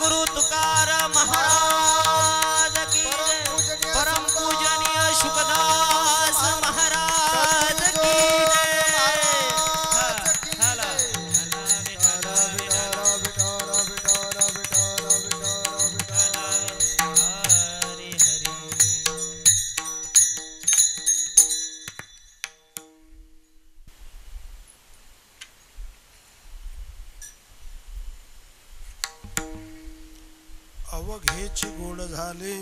सद्गुरु तुकाराम महाराज की जय। परम पूजनीय शुकदास महाराज की अवघेची गोड झाले,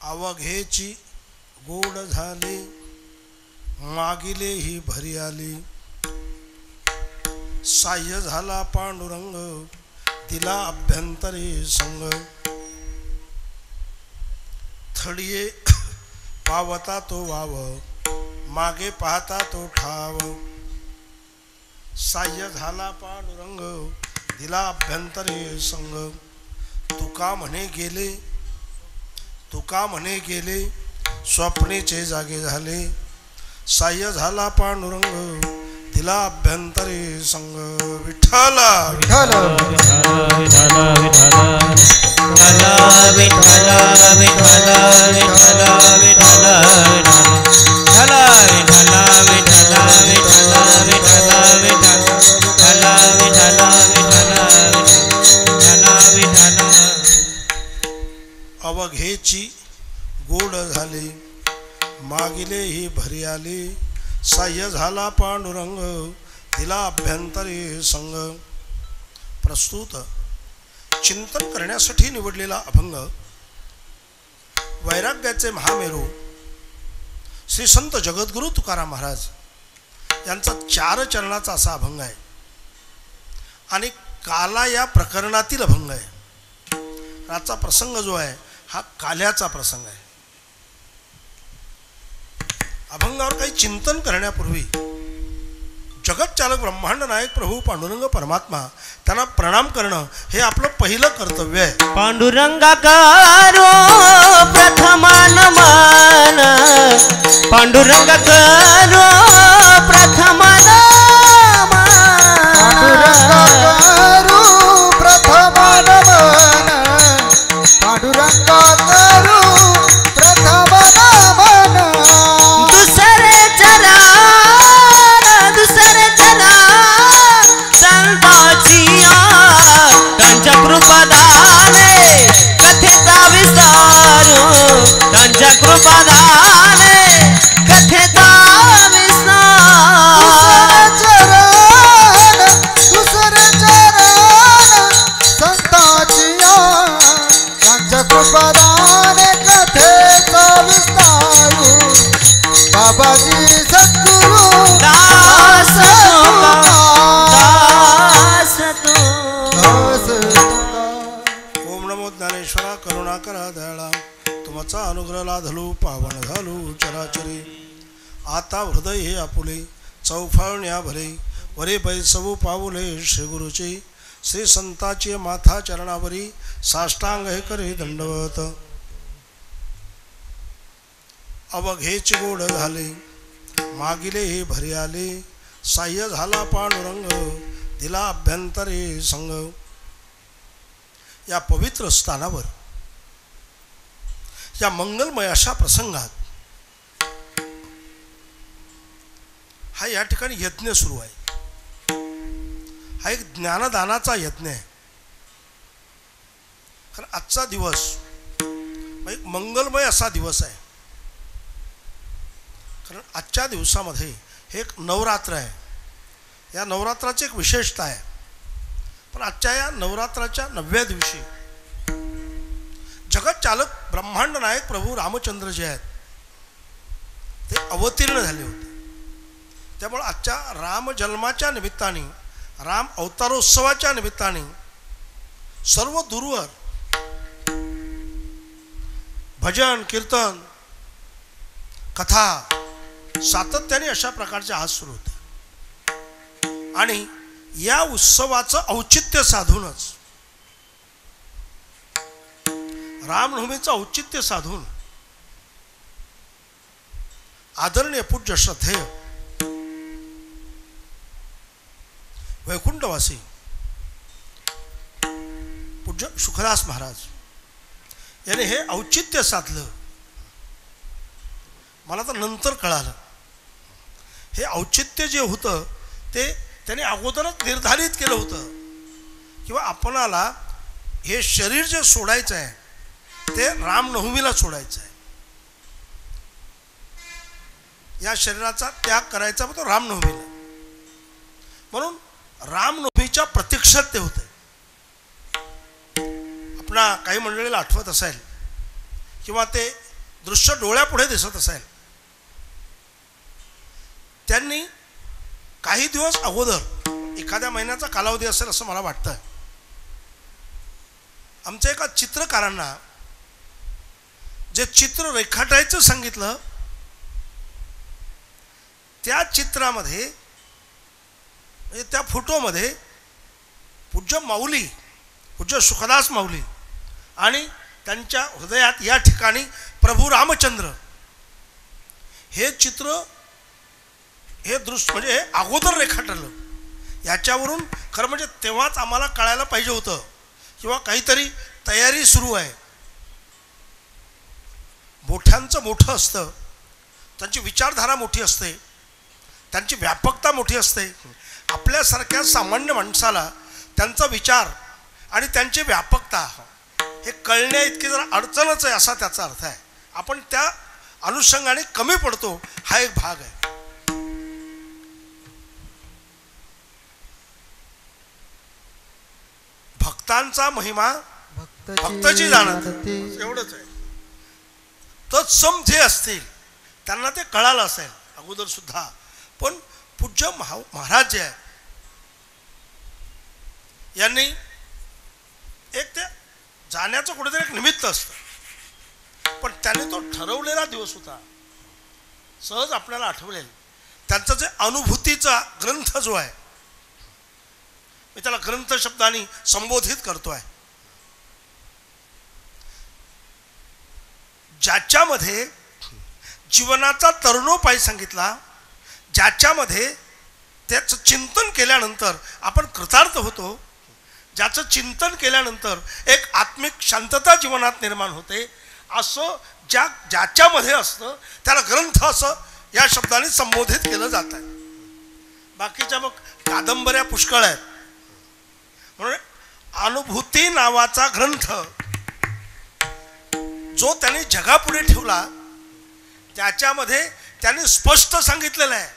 अवघेची गोड झाले, मागिले ही भरी आली। साह्य झाला पांडुरंग, दिला अभ्यंतरी संग। थडिये पावता तो वाव, मागे पाहता तो ठाव। साह्य झाला पांडुरंग, दिला अभ्यंतरी संग। तुका म्हणे गेले, स्वप्नेचे जागे झाले। साह्य झाला पांडुरंग, दिला अभ्यंतरी संग। विठ्ठल विठ्ठल विठ्ठल विठ्ठल विठ्ठल विठ्ठल विठ्ठल विठ्ठल विठ्ठल अवघेची गोड झाली, मागिले ही भरी आली। साह्य झाला पांडुरंग, दिला अभ्यंतरी संग। प्रस्तुत चिंतन करण्यासाठी निवडलेला अभंग वैराग्याचे महामेरू श्री संत जगद्गुरु तुकाराम महाराज यांचा 4 चरणाचा असा अभंग आहे आणि काला या प्रकरणातील अभंग आहे। आजचा प्रसंग जो आहे हा काल्याचा प्रसंग आहे। अभंगावर काही चिंतन करण्यापूर्वी जगत चालक ब्रह्मांड नायक प्रभू पांडुरंग परमात्मा त्यांना प्रणाम करणं हे आपलं पहिलं कर्तव्य आहे। पांडुरंगा करो प्रथम नमन, पांडुरंगा करो प्रथम नमन, पांडुरंगा करो प्रथम नमन, पांडुरंगा करो प्रथम नमन। दुसरे चरण संताचिया, त्यांच्या कृपादाने कथेचा विस्तार, त्यांच्या कृपादाने कथेचा विस्तार। दुसरे चरण संताचिया, त्यांच्या कृपादाने कथेचा विस्तार। बाबाजी सद्गुरु दास ओम नमो ज्ञानेश्वरा करुणाकरा दयाळा, तुमचा अनुग्रह लाधलो पावन झालो चराचरी। आता हृदय हे आपुले चौफाळण्या भरे, वरे बैसवू पाऊले श्री गुरुचे। श्री संताची माथा चरणावरी, साष्टांग हे करे दंडवत। अवघेची गोड झाले, मागिले हे भरी आले। साह्य झाला पांडुरंग, दिला अभ्यंतरी संग। या पवित्र स्थानावर, या मंगलमय अशा प्रसंगात हा या ठिकाणी यज्ञ सुरू आहे। हा एक ज्ञानदानाचा यज्ञ आहे। कारण आजचा दिवस एक मंगलमय असा दिवस आहे। कारण आजच्या दिवसामध्ये हे एक नवरात्र आहे। या नवरात्राची एक विशेषता आहे। पण आजच्या या नवरात्राच्या 9व्या दिवशी जगत चालक ब्रह्मांड नायक प्रभू रामचंद्र जे आहेत ते अवतीर्ण झाले होते। त्यामुळे आजच्या राम जन्माच्या निमित्ताने, राम अवतारोत्सवाच्या निमित्ताने सर्व दूरवर भजन कीर्तन कथा सातत्याने अशा प्रकारचे आज सुरू होते। आणि या उत्सवाचं औचित्य साधूनच, रामनवमीचं औचित्य साधून आदरणीय पूज्य श्रद्धेय वैकुंठवासी पूज्य सुखदास महाराज याने हे औचित्य साधलं. मला तर नंतर कळालं हे औचित्य जे होतं ते त्याने अगोदरच निर्धारित केलं होतं किंवा आपणाला हे शरीर जे सोडायचं आहे ते रामनवमीला सोडायचं आहे. या शरीराचा त्याग करायचा तो रामनवमीला. म्हणून रामनवमीच्या प्रतीक्षेत ते होते. आपणा काही मंडळीला आठवत असेल किंवा ते दृश्य डोळ्यापुढे दिसत असेल. त्यांनी काही दिवस अगोदर एखाद्या महिन्याचा कालावधी असेल असं मला वाटतं. आमच्या एका चित्रकारांना जे चित्र रेखाटायचं सांगितलं त्या चित्रामध्ये म्हणजे त्या फोटोमध्ये पूज्य माऊली पूज्य सुखदास माऊली आणि त्यांच्या हृदयात या ठिकाणी प्रभू रामचंद्र हे चित्र हे दृश्य म्हणजे हे अगोदर रेखाटलं. याच्यावरून खरं म्हणजे तेव्हाच आम्हाला कळायला पाहिजे होतं किंवा काहीतरी तयारी सुरू आहे. मोठ्यांचं मोठं असतं, त्यांची विचारधारा मोठी असते, त्यांची व्यापकता मोठी असते. आपल्यासारख्या सामान्य माणसाला त्यांचा विचार आणि त्यांची व्यापकता हे कळण्या इतकी जरा अडचणच आहे असा त्याचा अर्थ आहे. आपण त्या अनुषंगाने कमी पडतो हा एक भाग आहे. भक्तांचा महिमा भक्ताची जाणत एवढंच आहे. तत्सम जे असतील त्यांना ते कळालं असेल अगोदर सुद्धा. पण पूज्य महाराज जे आहे यांनी एक ते जाण्याचं कुठेतरी एक निमित्त असतं पण त्याने तो ठरवलेला दिवस होता. सहज आपल्याला आठवलेल त्यांचा जे अनुभूतीचा ग्रंथ जो आहे मी त्याला ग्रंथ शब्दाने संबोधित करतोय. ज्याच्यामध्ये जीवनाचा तरुणोपाय सांगितला, ज्याच्यामध्ये त्याचं चिंतन केल्यानंतर आपण कृतार्थ होतो, ज्याचं चिंतन केल्यानंतर एक आत्मिक शांतता जीवनात निर्माण होते, असं ज्याच्यामध्ये असतं त्याला ग्रंथ असं या शब्दाने संबोधित केलं जात आहे. बाकीच्या मग कादंबऱ्या पुष्कळ आहेत. म्हणून अनुभूती नावाचा ग्रंथ जो त्याने जगापुढे ठेवला त्याच्यामध्ये त्याने स्पष्ट सांगितलेलं आहे.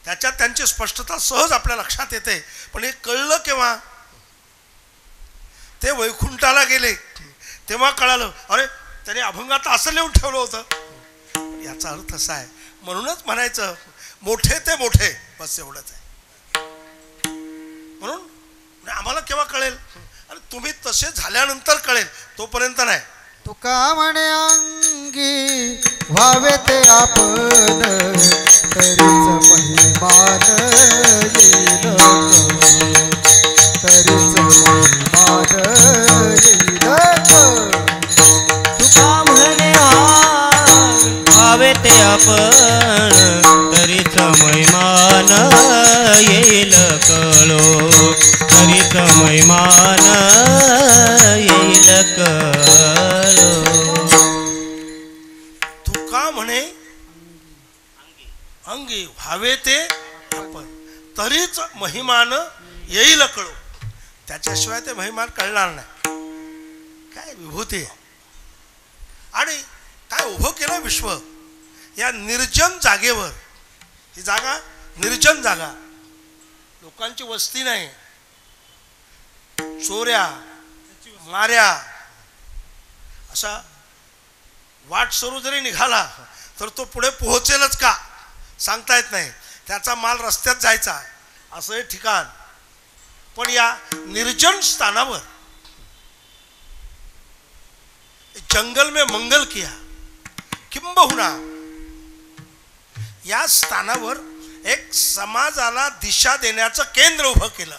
त्याच्यात त्यांची स्पष्टता सहज आपल्या लक्षात येते. पण हे कळलं केव्हा? ते वैकुंठाला गेले तेव्हा कळालं, अरे त्याने अभंगात असं लिहून ठेवलं होतं. याचा अर्थ असा आहे, म्हणूनच म्हणायचं मोठे ते मोठे बस एवढंच आहे. म्हणून आम्हाला केव्हा कळेल? अरे तुम्ही तसे झाल्यानंतर कळेल, तोपर्यंत नाही. तुका म्हणे अंगी व्हावे ते आपण तरीच महिमान येईल, तरीच महिमान येईल. तुका म्हणे भावे ते आपण तरीच महिमान येईल कळो, तरीच महिमान येईल कळो. तुका म्हणे अंगी व्हावे ते आपण तरीच महिमान येईल कळो. त्याच्याशिवाय ते महिमान कळणार नाही. काय विभूती आहे. आणि काय उभं केलं विश्व या निर्जन जागेवर. ही जागा निर्जन जागा, लोकांची वस्ती नाही. चोऱ्या माऱ्या असा वाट सुरू जरी निघाला तर तो पुढे पोहोचेलच का सांगता येत नाही. त्याचा माल रस्त्यात जायचा असं हे ठिकाण. पण या निर्जन स्थानावर जंगल में मंगल किया किंबहुना या स्थानावर एक समाजाला दिशा देण्याचं केंद्र उभं केलं.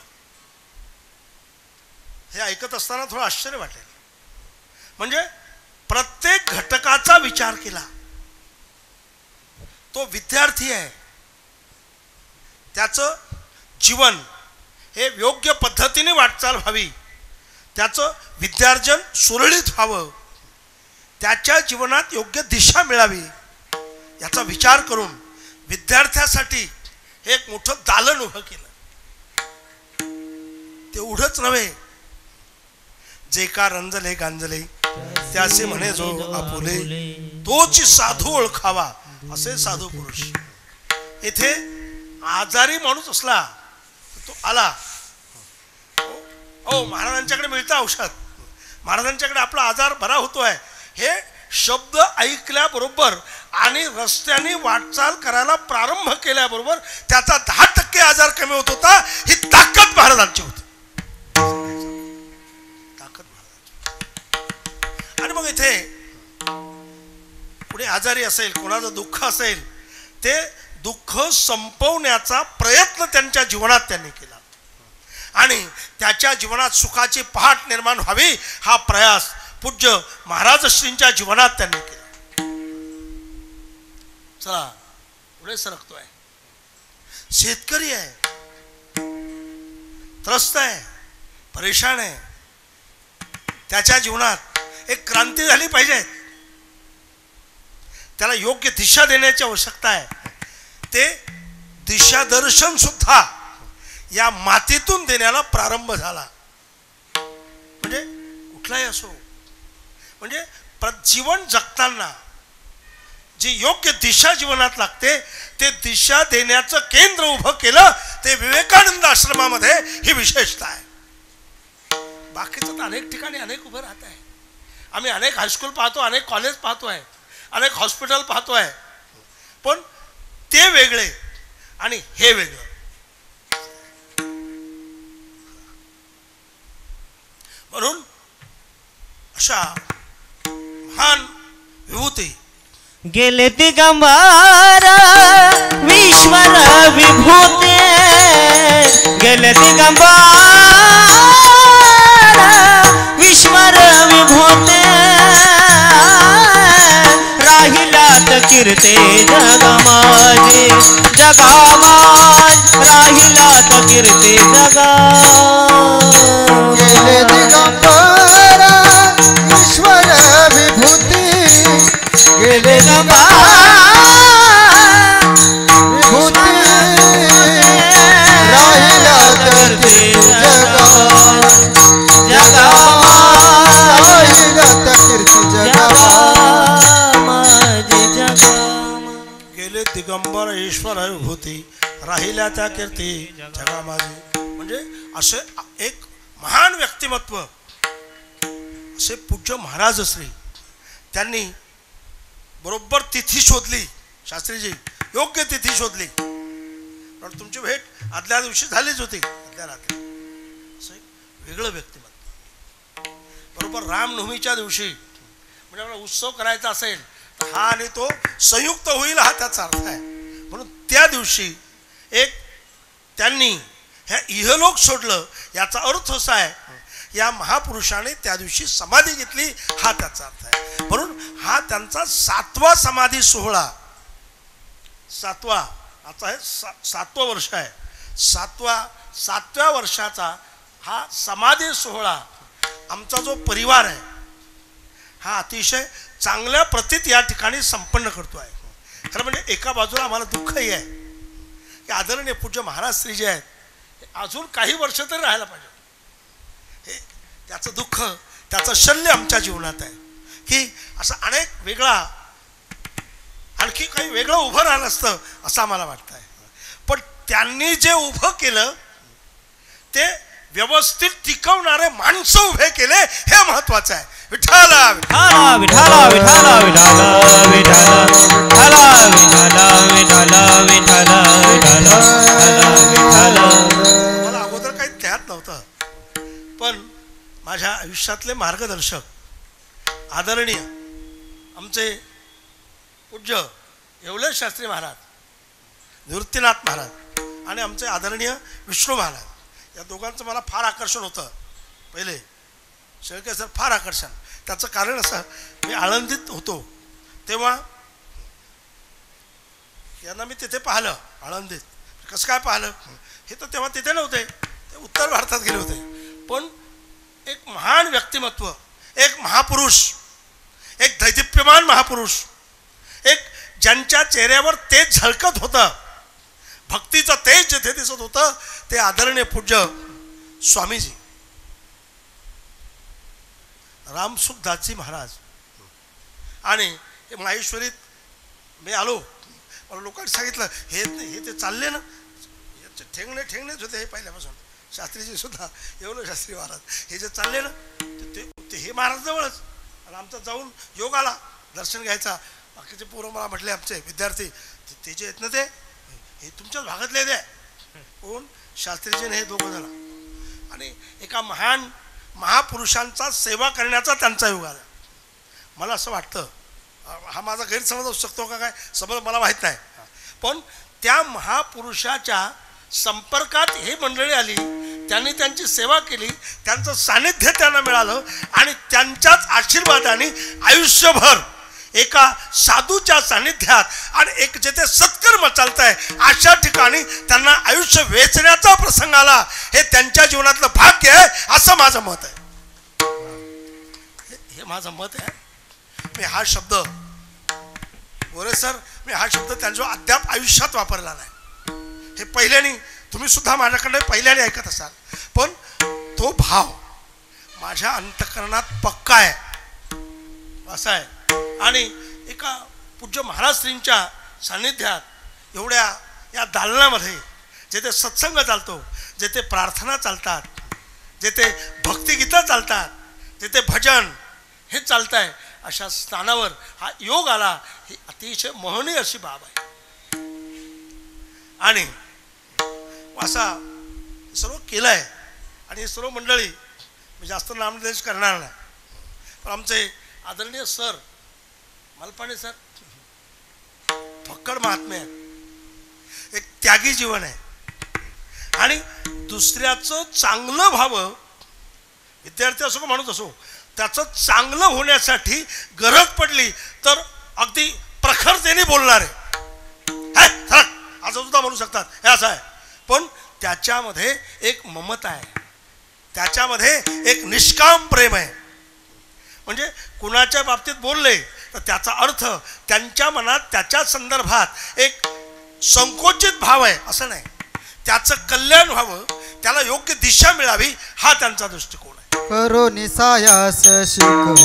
हे ऐकत असताना थोडं आश्चर्य वाटेल. म्हणजे प्रत्येक घटकाचा विचार केला. तो विद्यार्थी आहे, त्याचं जीवन हे योग्य पद्धतीने वाटचाल व्हावी त्याचं विद्यार्जन सुरळीत व्हावं, त्याच्या जीवनात योग्य दिशा मिळावी याचा विचार करून विद्यार्थ्यासाठी एक मोठं दालन उभं केलं. तेवढंच नव्हे, जे का रंजले गांजले त्याचे म्हणे जो आपुले, तोच साधू ओळखावा असे साधू पुरुष. इथे आजारी माणूस असला तो आला, ओ महाराजांच्याकडे मिळतं औषध, महाराजांच्याकडे आपला आजार बरा होतोय, हे शब्द ऐकल्याबरोबर आणि रस्त्याने वाटचाल करायला प्रारंभ केल्याबरोबर त्याचा 10% आजार कमी होत होता. ही ताकद महाराजांची होती, ताकद महाराजांची. आणि मग इथे कुणी आजारी असेल, कोणाचं दुःख असेल, ते दुःख संपवण्याचा प्रयत्न त्यांच्या जीवनात त्यांनी केला आणि त्याच्या जीवनात सुखाची पहाट निर्माण व्हावी हा प्रयास पूज्य महाराजश्रींच्या जीवनात त्यांनी केला. चला पुढे सरकतोय. शेतकरी आहे, त्रस्त आहे, परेशान आहे, त्याच्या जीवनात एक क्रांती झाली पाहिजे, त्याला योग्य दिशा देण्याची आवश्यकता आहे. ते दिशादर्शन सुद्धा या मातीतून देण्याला प्रारंभ झाला. म्हणजे कुठलाही असो, म्हणजे जीवन जगताना जी योग्य दिशा जीवनात लागते ते दिशा देण्याचं केंद्र उभं केलं ते विवेकानंद आश्रमामध्ये ही विशेषता आहे. बाकीचं तर अनेक ठिकाणी अनेक उभं राहत आहे. आम्ही अनेक हायस्कूल पाहतो, अनेक कॉलेज पाहतोय, अनेक हॉस्पिटल पाहतोय, पण ते वेगळे आणि हे वेगळं. म्हणून अशा महान विभूती गेले दिगंबर विश्वर विभूते, गेले दिगंबर विश्वर विभूते, राहिलात कीर्ते जगमाजे जगामाज, राहिलात कीर्ते जगा. गेले दिगंबर ईश्वर विभूती, गेले विभूती, राहिला तर जगा जगा, राहिला तर जगा. गेले दिगंबर ईश्वर विभूती, राहिल्या त्या कीर्ती जगा माझी. म्हणजे असे एक महान व्यक्तिमत्व असे पूज्य महाराजश्री, त्यांनी बरोबर तिथी शोधली. शास्त्रीजी योग्य तिथी शोधली, पण तुमची भेट आदल्या दिवशी झालीच होती, आदल्या रात्री. असं वेगळं व्यक्तिमत्व. बरोबर रामनवमीच्या दिवशी म्हणजे आपला उत्सव करायचा असेल तर हा आणि तो संयुक्त होईल हा त्याचा अर्थ आहे. म्हणून त्या दिवशी एक त्यांनी ह्या इहलोक सोडलं याचा अर्थ असा आहे, या महापुरुषाने त्या दिवशी समाधी घेतली हा त्याचा अर्थ आहे. म्हणून हा त्यांचा 7वा समाधी सोहळा, 7वा आता आहे 7वं वर्ष आहे, 7व्या वर्षाचा हा समाधी सोहळा आमचा जो परिवार आहे हा अतिशय चांगल्या प्रतीत या ठिकाणी संपन्न करतो आहे. खरं म्हणजे एका बाजूला आम्हाला दुःखही आहे की आदरणीय पूज्य महाराज श्री जे आहेत अजून काही वर्ष तरी राहायला पाहिजे. हे त्याचं दुःख, त्याचं शल्य आमच्या जीवनात आहे की असं अनेक वेगळा आणखी काही वेगळं उभं राहिलं असतं असं आम्हाला वाटतं आहे. पण त्यांनी जे उभं केलं ते व्यवस्थित टिकवणारे माणसं उभे केले हे महत्वाचं आहे. विठाला विठाला विठाला विठाला विठाला विठाला विठाला विठाला विठाला विठाला. मला अगोदर काही ज्ञात नव्हतं, पण माझ्या आयुष्यातले मार्गदर्शक आदरणीय आमचे पूज्य येवले शास्त्री महाराज, निवृत्तीनाथ महाराज आणि आमचे आदरणीय विष्णू महाराज, या दोघांचं मला फार आकर्षण होतं. पहिले शेळके सर फार आकर्षण. त्याचं कारण असं, मी आळंदीत होतो तेव्हा यांना मी तिथे पाहिलं. आळंदीत कसं काय पाहिलं, हे तर तेव्हा तिथे नव्हते, ते उत्तर भारतात गेले होते. पण एक महान व्यक्तिमत्व, एक महापुरुष, एक दैदिप्यमान महापुरुष, एक ज्यांच्या चेहऱ्यावर तेज झळकत होतं, भक्तीचं तेज जिथे दिसत होतं, ते आदरणीय पूज्य स्वामीजी रामसुखदासजी महाराज. आणि माहेश्वरीत मी आलो, मला लोकांनी सांगितलं हे ते चालले ना, ठेंगणेच होते हे पहिल्यापासून. शास्त्रीजी सुद्धा एवढं शास्त्री महाराज हे जे चालले ना ते हे महाराज जवळच. आणि आमचा जाऊन योग आला दर्शन घ्यायचा. बाकीचे पोरं मला म्हटले, आमचे विद्यार्थी ते जे आहेत ना ते हे तुमच्याच भागातले ते कोण शास्त्रीजीने हे दोघं जण. आणि एका महान महापुरुषांचा सेवा करण्याचा त्यांचा योग आला. मला असं वाटतं, हा माझा गैरसमज असू शकतो का काय समज मला माहीत नाही, पण त्या महापुरुषाच्या संपर्कात हे मंडळी आली, त्यांनी त्यांची सेवा केली, त्यांचं सानिध्य त्यांना मिळालं आणि त्यांच्याच आशीर्वादाने आयुष्यभर एका साधूच्या सानिध्यात आणि एक जेथे सत्कर्म चालत आहे अशा ठिकाणी त्यांना आयुष्य वेचण्याचा प्रसंग आला. हे त्यांच्या जीवनातलं भाग्य आहे असं माझं मत आहे. हे माझं मत आहे. मी हा शब्द बोरे सर, मी हा शब्द त्यांच्या अद्याप आयुष्यात वापरला नाही. हे पहिल्याने तुम्ही सुद्धा माझ्याकडे पहिल्याने ऐकत असाल, पण तो भाव माझ्या अंतःकरणात पक्का आहे असा आहे. आणि एका पूज्य महाराज श्रींच्या सान्निध्यात एवढ्या या दालनामध्ये जेथे सत्संग चालतो, जेथे प्रार्थना चालतात, जेथे भक्तिगीतं चालतात, जेथे भजन हे चालत आहे, अशा स्थानावर हा योग आला. ही अतिशय महनीय अशी बाब आहे. आणि असा सर्व केलं आहे. आणि सर्व मंडळी मी जास्त नामनिर्देश करणार नाही, पण आमचे आदरणीय सर मलपाणे सर फक्कड महात्मे आहे, एक त्यागी जीवन आहे. आणि दुसऱ्याचं चांगलं व्हावं, विद्यार्थी असो का माणूस असो, त्याचं चांगलं होण्यासाठी गरज पडली तर अगदी प्रखरतेने बोलणारे असं सुद्धा म्हणू शकतात, हे असं आहे. पण त्याच्यामध्ये एक ममता आहे, त्याच्यामध्ये एक निष्काम प्रेम आहे. म्हणजे कुणाच्या बाबतीत बोलले तर त्याचा अर्थ त्यांच्या मनात त्याच्या संदर्भात एक संकोचित भाव आहे असं नाही, त्याचं कल्याण व्हावं, त्याला योग्य दिशा मिळावी हा त्यांचा दृष्टिकोन आहे. करो निसायास शिकवी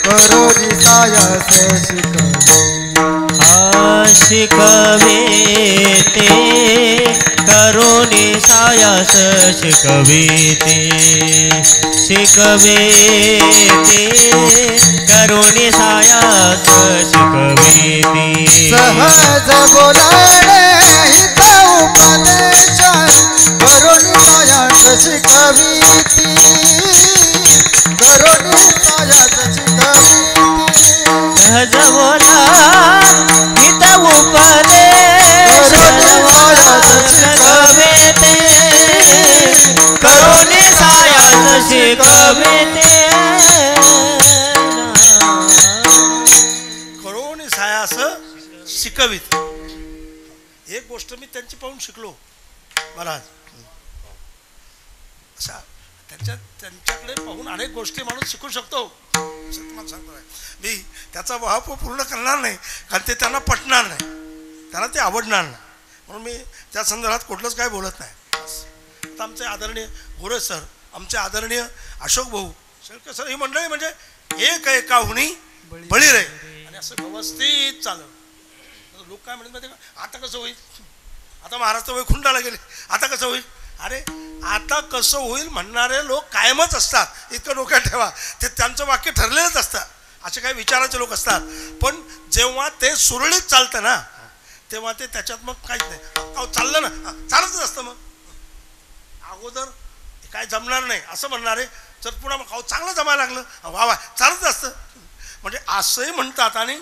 करो निसायास शिकवेते करुणी सायास शिकवेते करुणी सायास शिकवेते सहज बोलाणे हित उपदेश करुणी सायास शिकविती करुणी सायास शिकविती सहज बोला हित उपदेश शिकवेते करुणी सायास शिकवेते करुणी सायास शिकवित. एक गोष्ट मी त्यांची पाहून शिकलो महाराज. असा त्यांच्याकडे पाहून अनेक गोष्टी माणूस शिकू शकतो. तुम्हाला सांगतो मी त्याचा वाहप पूर्ण करणार नाही, कारण ते त्यांना पटणार नाही, त्यांना ते आवडणार नाही, म्हणून मी त्या संदर्भात कुठलंच काय बोलत नाही. आता आमचे आदरणीय गोरे सर, आमचे आदरणीय अशोक भाऊ शेळके सर, ही मंडळी म्हणजे एक एकाहुनी बळी रे. आणि असं व्यवस्थित चाललं. लोक काय म्हणत माहिती का, आता कसं होईल, आता महाराष्ट्र वय खुंडाला गेले, आता कसं होईल. अरे आता कसं होईल म्हणणारे लोक कायमच असतात, इतकं डोक्यात ठेवा. ते त्यांचं वाक्य ठरलेलंच असतं, असे काही विचाराचे लोक असतात. पण जेव्हा ते सुरळीत चालतं ना, तेव्हा ते त्याच्यात मग काहीच नाही. चाललं ना, चालतच असतं. मग अगोदर काय जमणार नाही असं म्हणणारे जर पुन्हा मग चांगलं जमायला लागलं, वा वा चालतच असतं. म्हणजे असंही म्हणतात आणि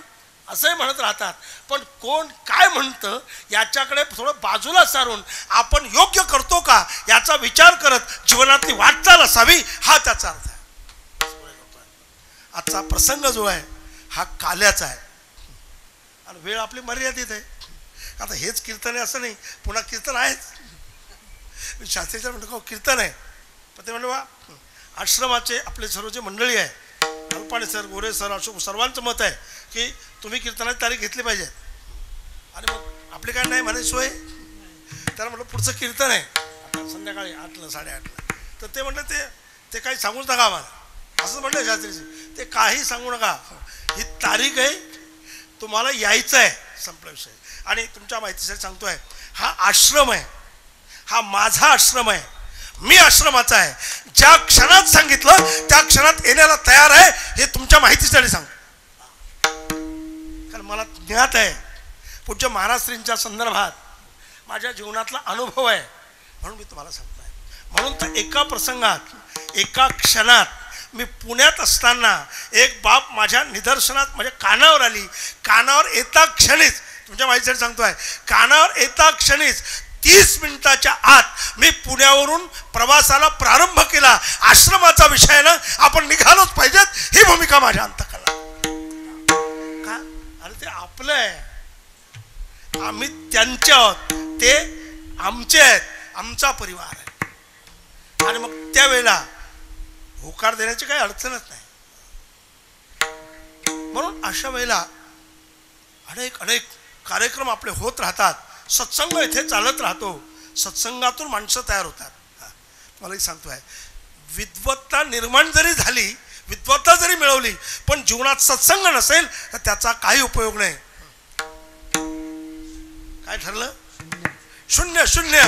असंही म्हणत राहतात. पण कोण काय म्हणतं याच्याकडे थोडं बाजूला सारून आपण योग्य करतो का याचा विचार करत जीवनातली वाटचाल असावी, हा त्याचा अर्थ आहे. आजचा प्रसंग जो आहे हा काल्याचा आहे आणि वेळ आपली मर्यादित आहे. आता हेच कीर्तन आहे असं नाही, पुन्हा कीर्तन आहेच. शास्त्रीचं म्हणतो का कीर्तन आहे, पण ते म्हणलं वा आश्रमाचे आपले सर्व जे मंडळी आहे, अल्पाणे सर, गोरे सर, अशोक, सर्वांचं मत आहे की तुम्ही कीर्तनाची तारीख घेतली पाहिजे. आणि मग आपली काय नाही म्हणे सोय. त्याला म्हटलं पुढचं कीर्तन आहे आता संध्याकाळी 8ला 8:30ला. तर ते म्हटलं ते काही सांगूच नका आम्हाला, असं म्हटलं शास्त्रीजी. ते काही सांगू नका, ही तारीख आहे, तुम्हाला यायचं आहे, संपला विषय. आणि तुमच्या माहितीसाठी सांगतोय, हा आश्रम आहे, हा माझा आश्रम आहे, मी आश्रमाचा आहे. ज्या क्षणात सांगितलं त्या क्षणात येण्याला तयार आहे, हे तुमच्या माहितीसाठी सांगतो. कारण मला ज्ञात आहे पूज्य महाराष्ट्रींच्या संदर्भात माझ्या जीवनातला अनुभव आहे, म्हणून मी तुम्हाला सांगतो आहे. म्हणून तर एका प्रसंगात एका क्षणात मी पुण्यात असताना एक बाब माझ्या निदर्शनात माझ्या कानावर आली. कानावर येता क्षणीच, तुमच्या माहितीसाठी सांगतो आहे, कानावर येता क्षणीच 30 मिनिटाच्या आत मी पुण्यावरून प्रवासाला प्रारंभ केला. आश्रमाचा विषय ना, आपण निघालोच पाहिजेत, ही भूमिका माझ्या अंतःकरणात. का? अरे ते आपलं आहे, आम्ही त्यांचे आहोत, ते आमचे आहेत, आमचा परिवार आहे. आणि मग त्यावेळेला होकार देण्याची काही अडचणच नाही. म्हणून अशा वेळेला अनेक कार्यक्रम आपले होत राहतात, सत्संग इथे चालत राहतो, सत्संगातून माणसं तयार होतात. मलाही सांगतोय, विद्वत्ता निर्माण जरी झाली, विद्वत्ता जरी मिळवली, पण जीवनात सत्संग नसेल तर त्याचा काही उपयोग नाही. काय ठरलं? शून्य शून्य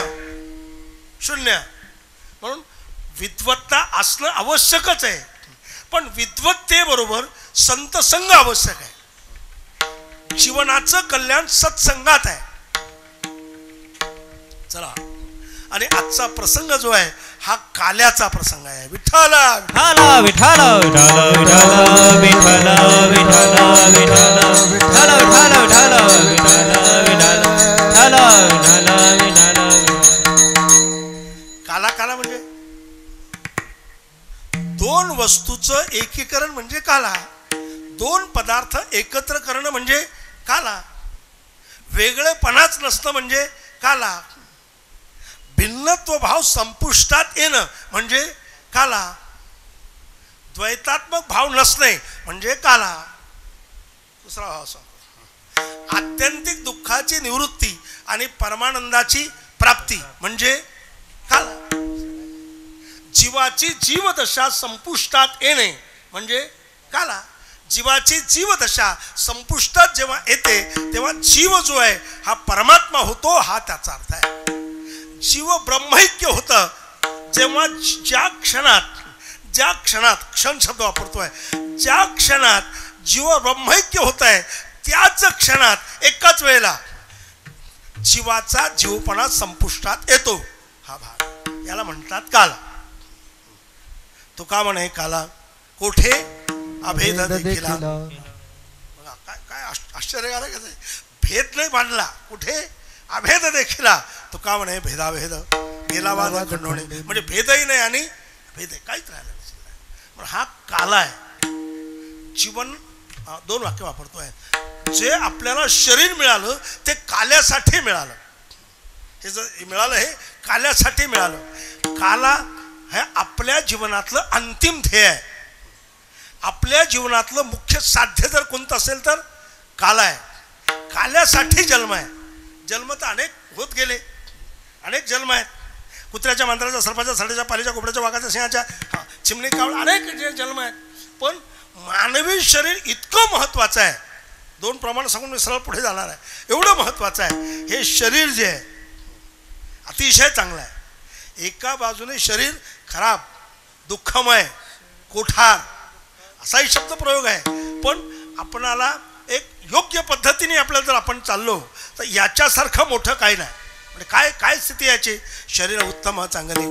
शून्य. म्हणून विद्वत्ता असणं आवश्यकच आहे, पण विद्वत्तेबरोबर संतसंग आवश्यक आहे. जीवनाचं कल्याण सत्संगात आहे. चला, आणि आजचा प्रसंग जो आहे हा काल्याचा प्रसंग आहे. विठ्ठल विठ्ठल विठ्ठल विठ्ठल विठ्ठल विठ्ठल विठ्ठल विठ्ठल विठ्ठल काला काला म्हणजे दोन वस्तूचं एकीकरण म्हणजे काला. दोन पदार्थ एकत्र करणं म्हणजे काला. वेगळेपणाच नसतं म्हणजे काला. भिन्नत्व भाव संपुष्टात येणं म्हणजे काला. द्वैतात्मक भाव नसणे म्हणजे काला. दुसरा भाव सांगतो, आत्यंतिक दुःखाची निवृत्ती आणि परमानंदाची प्राप्ती म्हणजे काला. जीवाची जीवदशा संपुष्टात येणे म्हणजे काला. जीवाची जीवदशा संपुष्टात जेव्हा येते तेव्हा जीव जो आहे हा परमात्मा होतो, हा त्याचा अर्थ आहे. जीव ब्रह्मैक्य होतं जेव्हा ज्या क्षणात क्षण शब्द वापरतोय, ज्या क्षणात जीव ब्रह्मैक्य होत आहे त्याच क्षणात एकाच वेळेला जीवाचा जीवपणा संपुष्टात येतो. हा भाग याला म्हणतात काला. तो का म्हणे काला? कोठे अभेद देखिला. काय आश्चर्यकारक आहे. भेद नाही मांडला, कुठे अभेद देखिला. तो का म्हणे भेदाभेद गेला वाद खंडोणे, म्हणजे भेदही नाही आणि भेद काहीच राहिलं नाही. हा काला आहे. जीवन दोन वाक्य वापरतोय. जे आपल्याला शरीर मिळालं ते काल्यासाठी मिळालं. हे जर मिळालं हे काल्यासाठी मिळालं. काला हे आपल्या जीवनातलं अंतिम ध्येय आहे. आपल्या जीवनातलं मुख्य साध्य जर कोणतं असेल तर काला आहे. काल्यासाठी जन्म आहे. जन्म तर अनेक होत गेले, अनेक जन्म आहेत. कुत्र्याच्या, मांजराच्या, सर्पाच्या, साड्याच्या, पालीच्या, कोबड्याच्या, वाघाच्या, सिंहाच्या, चिमणी, कावळ, अनेक जन्म आहेत. पण मानवी शरीर इतकं महत्त्वाचं आहे. दोन प्रमाण सांगून मी सरळ पुढे जाणार आहे. एवढं महत्त्वाचं आहे. हे शरीर जे आहे अतिशय चांगलं आहे. एका बाजूने शरीर खराब, दुःखमय, कोठार असाही शब्द प्रयोग आहे. पण आपणाला एक योग्य पद्धतीने आपल्याला जर आपण चाललो तर याच्यासारखं मोठं काही नाही. म्हणजे काय स्थिती याची? शरीर उत्तम चांगले,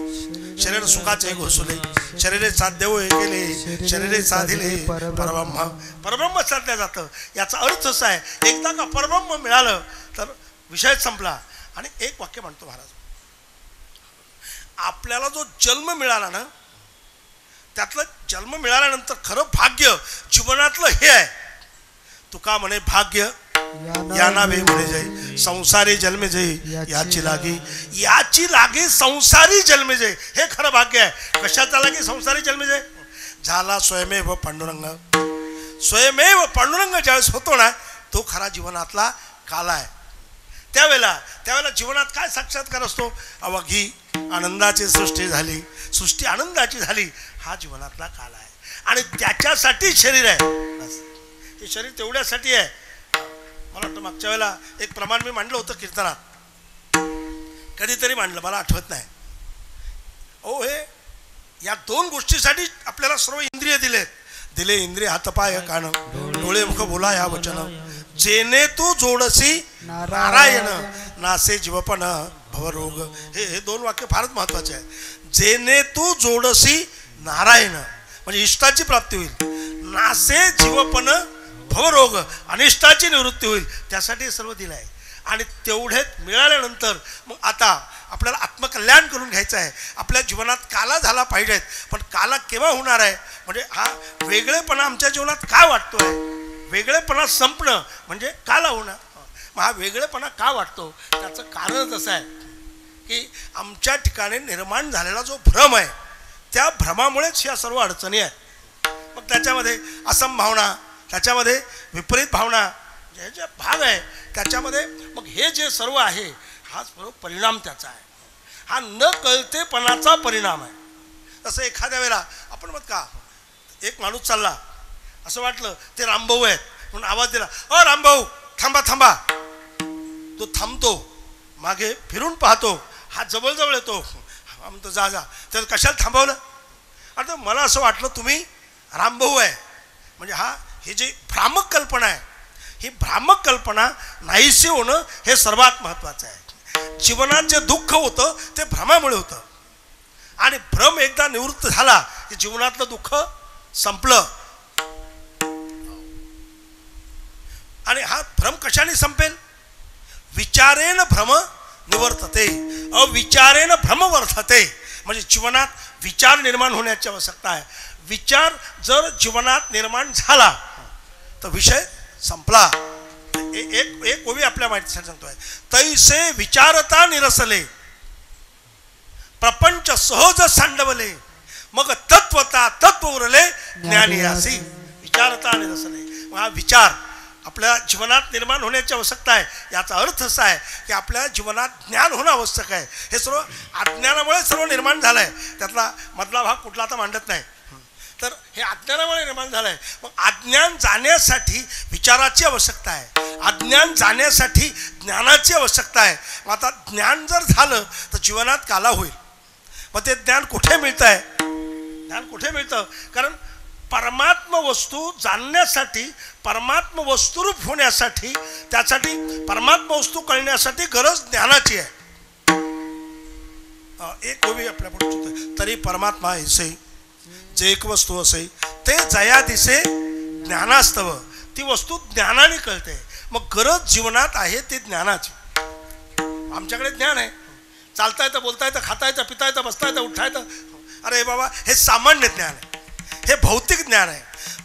शरीर सुखाचे घोसले, शरीरे साध्य हे केले, शरीरे साधिले परब्रह्म. परब्रह्म साधल्या जातं. याचा अर्थ असा आहे, एकदा का परब्रह्म मिळालं तर विषय संपला. आणि एक वाक्य म्हणतो महाराज, आपल्याला जो जन्म मिळाला ना, त्यातलं जन्म मिळाल्यानंतर खरं भाग्य जीवनातलं हे आहे. तुका म्हणे भाग्य या नावे म्हणे जय संसारी जन्मे जय याची लागे संसारी जन्मे जय. हे खरं भाग्य आहे. कशाचा लागे संसारी जन्मे जय झाला स्वयमेव पांडुरंग. स्वयमेव पांडुरंग ज्यावेळेस होतो ना तो खरा जीवनातला काल आहे. त्यावेळेला जीवनात काय साक्षात्कार असतो. अवघी आनंदाची सृष्टी झाली, सृष्टी आनंदाची झाली, हा जीवनातला काल आहे. आणि त्याच्यासाठी शरीर आहे. हे शरीर तेवढ्यासाठी आहे. मला वाटतं मागच्या वेळेला एक प्रमाण मी मांडलं होतं कीर्तनात, कधीतरी मांडलं मला आठवत नाही. ओ हे या दोन गोष्टीसाठी आपल्याला सर्व इंद्रिय दिले इंद्रिय हातपाय कान डोळे मुख बोला या वचन. जेने तू जोडसी नारायण नासे जीवपण भवरोग. हे दोन वाक्य फारच महत्वाचे आहे. जेने तू जोडसी नारायण म्हणजे इष्टाची प्राप्ती होईल, नासे जीवपण भवरोग अनिष्टाची निवृत्ती होईल, त्यासाठी सर्व दिलं आहे. आणि तेवढेच मिळाल्यानंतर मग आता आपल्याला आत्मकल्याण करून घ्यायचं आहे. आपल्या जीवनात काला झाला पाहिजेत, पण काला केव्हा होणार आहे म्हणजे हा वेगळेपणा आमच्या जीवनात का वाटतो आहे. वेगळेपणा संपणं म्हणजे काला होणं. मग हा वेगळेपणा का वाटतो त्याचं कारणच असं आहे की आमच्या ठिकाणी निर्माण झालेला जो भ्रम आहे त्या भ्रमामुळेच ह्या सर्व अडचणी आहेत. मग त्याच्यामध्ये असंभावना, त्याच्यामध्ये विपरीत भावना जे जे भाग आहे त्याच्यामध्ये मग हे जे सर्व आहे हा सर्व परिणाम त्याचा आहे. हा न कळतेपणाचा परिणाम आहे. तसं एखाद्या वेळेला आपण मग का एक माणूस चालला, असं वाटलं ते रामभाऊ आहेत म्हणून आवाज दिला, अ रामभाऊ थांबा थांबा. तो थांबतो, मागे फिरून पाहतो, हा जवळजवळ येतो, म्हणतो जा जा. तर कशाला थांबवलं. आता मला असं वाटलं तुम्ही रामभाऊ आहे म्हणजे हे जे भ्रामक कल्पना आहे ही भ्रामक कल्पना नाहीशी होणं हे सर्वात महत्त्वाचं आहे. जीवनात जे दुःख होतं ते भ्रमामुळे होतं आणि भ्रम एकदा निवृत्त झाला की जीवनातलं दुःख संपलं. आणि हा भ्रम कशाने संपेल. विचारेन भ्रम निवर्तते अविचारेन भ्रम वर्धते. म्हणजे जीवनात विचार निर्माण होण्याची आवश्यकता आहे. विचार जर जीवनात निर्माण झाला तर विषय संपला. एक ओवी आपल्या माहितीसाठी सांगतोय. तैसे विचारता निरसले प्रपंच सहज सांडवले मग तत्वता तत्व उरले ज्ञानी असी. विचारता निरसले. हा विचार आपल्या जीवनात निर्माण होण्याची आवश्यकता आहे. याचा अर्थ असा आहे की आपल्या जीवनात ज्ञान होणं आवश्यक आहे. हे सर्व अज्ञानामुळे सर्व निर्माण झालं आहे. त्यातला मधला भाग कुठला आता मांडत नाही. तर हे अज्ञानामुळे निर्माण झालं आहे. मग अज्ञान जाण्यासाठी विचाराची आवश्यकता आहे. अज्ञान जाण्यासाठी ज्ञानाची आवश्यकता आहे. मग आता ज्ञान जर झालं तर जीवनात काला होईल. मग ते ज्ञान कुठे मिळतं आहे. ज्ञान कुठे मिळतं. कारण परमात्मा वस्तू जाणण्यासाठी, परमात्मा वस्तुरूप होण्यासाठी, त्यासाठी परमात्मा वस्तू कळण्यासाठी गरज ज्ञानाची आहे. एक ओवी आपल्या पुढे. तरी परमात्मा ऐसे जे एक वस्तू असे ते जया दिसे ज्ञानास्तव. ती वस्तू ज्ञानाने कळते. मग गरज जीवनात आहे ती ज्ञानाची. आमच्याकडे ज्ञान आहे. चालता येतं, बोलता येतं, खाता येतं, पिता येतं, बसता येतं, उठता येतं. अरे बाबा हे सामान्य ज्ञान आहे. हे भौतिक ज्ञान आहे.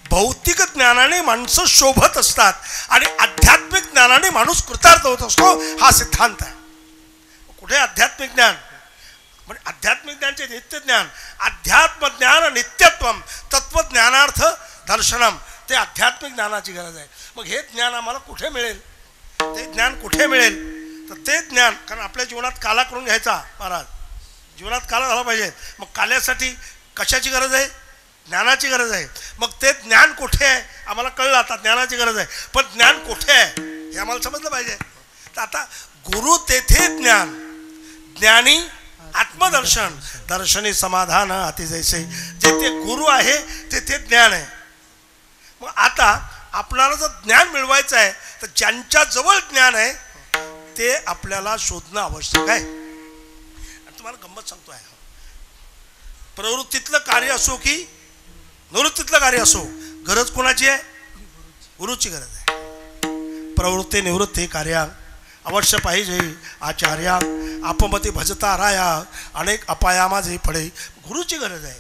भौतिक ज्ञानाने माणसं शोभत असतात आणि आध्यात्मिक ज्ञानाने माणूस कृतार्थ होत असतो. हा सिद्धांत आहे. कुठे आध्यात्मिक ज्ञान म्हणजे आध्यात्मिक ज्ञानचे नित्य ज्ञान. अध्यात्म ज्ञान नित्यत्वम तत्वज्ञानार्थ दर्शनम. ते आध्यात्मिक ज्ञानाची गरज आहे. मग हे ज्ञान आम्हाला कुठे मिळेल. ते ज्ञान कुठे मिळेल तर ते ज्ञान, कारण आपल्या जीवनात काला करून घ्यायचा महाराज. जीवनात काला झाला पाहिजे. मग काल्यासाठी कशाची गरज आहे. ज्ञानाची गरज आहे. मग ते ज्ञान कुठे आहे आम्हाला कळलं. आता ज्ञानाची गरज आहे पण ज्ञान कुठे आहे हे आम्हाला समजलं पाहिजे. तर आता गुरु तेथे ज्ञान, ज्ञानी आत्मदर्शन, दर्शनी समाधान अति जैसे. जेथे गुरु आहे तेथे ज्ञान आहे. मग आता आपल्याला जर ज्ञान मिळवायचं आहे तर ज्यांच्या जवळ ज्ञान आहे ते आपल्याला शोधणं आवश्यक आहे. तुम्हाला गंमत सांगतो आहे. प्रवृत्तीतलं कार्य असो की निवृत्तीतलं कार्य असो, गरज कोणाची आहे. गुरुची गरज आहे. प्रवृत्ती निवृत्ती कार्या अवश्य पाहिजे आचार्या. आपमती भजता राया अनेक अपाया माझे पडे. गुरुची गरज आहे.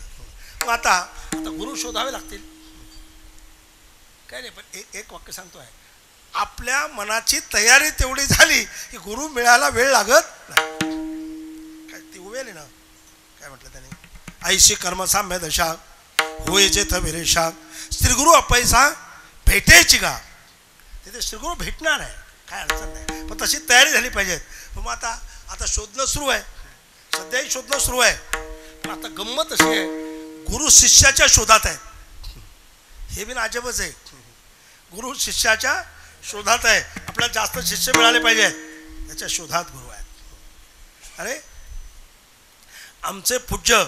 मग आता गुरु शोधावे लागतील. काय नाही पण एक वाक्य सांगतो आहे. आपल्या मनाची तयारी तेवढी झाली की गुरु मिळायला वेळ लागत नाही. काय ती उभेली ना, काय म्हटलं त्याने, ऐशी कर्मसाम्य दशा होय जेथ विरेशा श्रीगुरु अपैसा भेटायची का. तिथे श्रीगुरु भेटणार आहे, काय अडचण नाही, पण तशी तयारी झाली पाहिजे. मग आता शोधणं सुरू आहे, सध्याही शोधणं सुरू आहे. पण आता गंमत अशी आहे, गुरु शिष्याच्या शोधात आहे. हे बिन अजबच आहे, गुरु शिष्याच्या शोधात आहे. आपल्याला जास्त शिष्य मिळाले पाहिजे त्याच्या शोधात गुरु आहेत. अरे आमचे पूज्य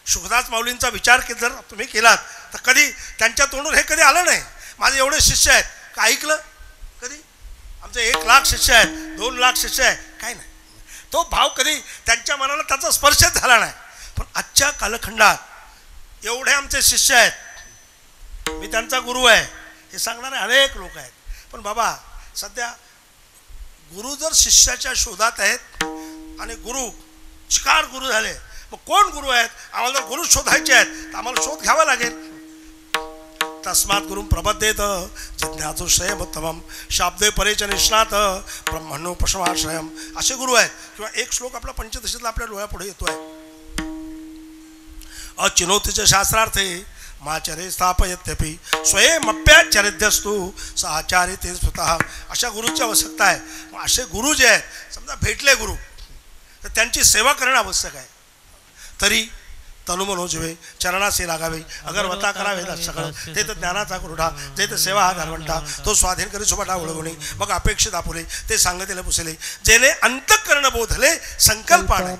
सुखदास माऊलींचा विचार जर तुम्ही केलात तर कधी त्यांच्या तोंडून हे कधी आलं नाही, माझे एवढे शिष्य आहेत, का ऐकलं कधी? आमचे 1 लाख शिष्य आहेत, 2 लाख शिष्य आहेत, काय नाही. तो भाव कधी त्यांच्या मनाला त्याचा स्पर्शच झाला नाही. पण आजच्या कालखंडात एवढे आमचे शिष्य आहेत, मी त्यांचा गुरु आहे हे सांगणारे अनेक लोक आहेत. पण बाबा सध्या गुरु जर शिष्याच्या शोधात आहेत आणि गुरु शिकार गुरु झाले, मग कोण गुरु आहेत? आम्हाला जर गुरु शोधायचे आहेत तर आम्हाला शोध घ्यावा लागेल. तस्मात् गुरुं प्रपद्येत जिज्ञासुश्रयमुत्तमं शाब्दे परेच निष्णात ब्रह्मणोपशमाश्रयम. असे गुरु आहेत. किंवा एक श्लोक आपला पंचदशीतला आपल्या डोळ्यापुढे येतोय, अचिनोतीच्या शास्त्रार्थे माचरे स्थापयत्यपि स्वयमप्याचरित्यस्तु साचार्य ते स्वतः. अशा गुरुची आवश्यकता आहे. असे गुरु जे आहेत, समजा भेटले गुरु तर त्यांची सेवा करणं आवश्यक आहे. तरी तनुमनोजीवे चरणासे लागावे, अगर वता करावे सगळं ते तर ज्ञानाचा कुरडा, जे तर सेवा हा धारवंटा, तो स्वाधीन करी सुपाटा ओळखणे, मग अपेक्षित आपुले ते सांगतेले पुसले, जेणे अंतःकरण बोधले संकल्पाने.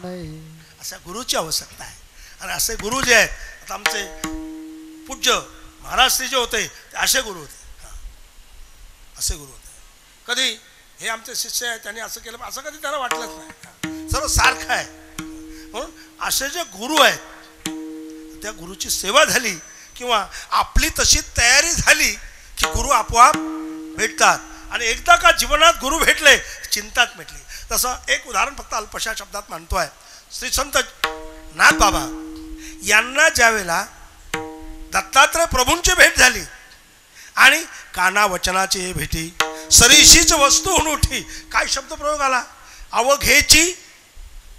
अशा गुरुची आवश्यकता आहे. आणि असे गुरु जे आहेत, आता आमचे पूज्य महाराष्ट्री जे होते ते असे गुरु होते. असे गुरु होते. कधी हे आमचे शिष्य आहेत त्यांनी असं केलं असं कधी त्याला वाटलंच नाही. सर्व सारखं आहे. म्हणून असे जे गुरु आहेत त्या गुरुची सेवा झाली किंवा आपली तशी तयारी झाली की गुरु आपोआप भेटतात. आणि एकदा का जीवनात गुरु भेटले चिंताच मिटली. तसं एक उदाहरण फक्त अल्पशा शब्दात मानतोय. श्री संत नाथ बाबा यांना ज्यावेळेला दत्तात्रय प्रभूंची भेट झाली आणि काना वचनाची भेटी सरीशीच वस्तू होऊन उठी, काय शब्द प्रयोग आला, अवघेची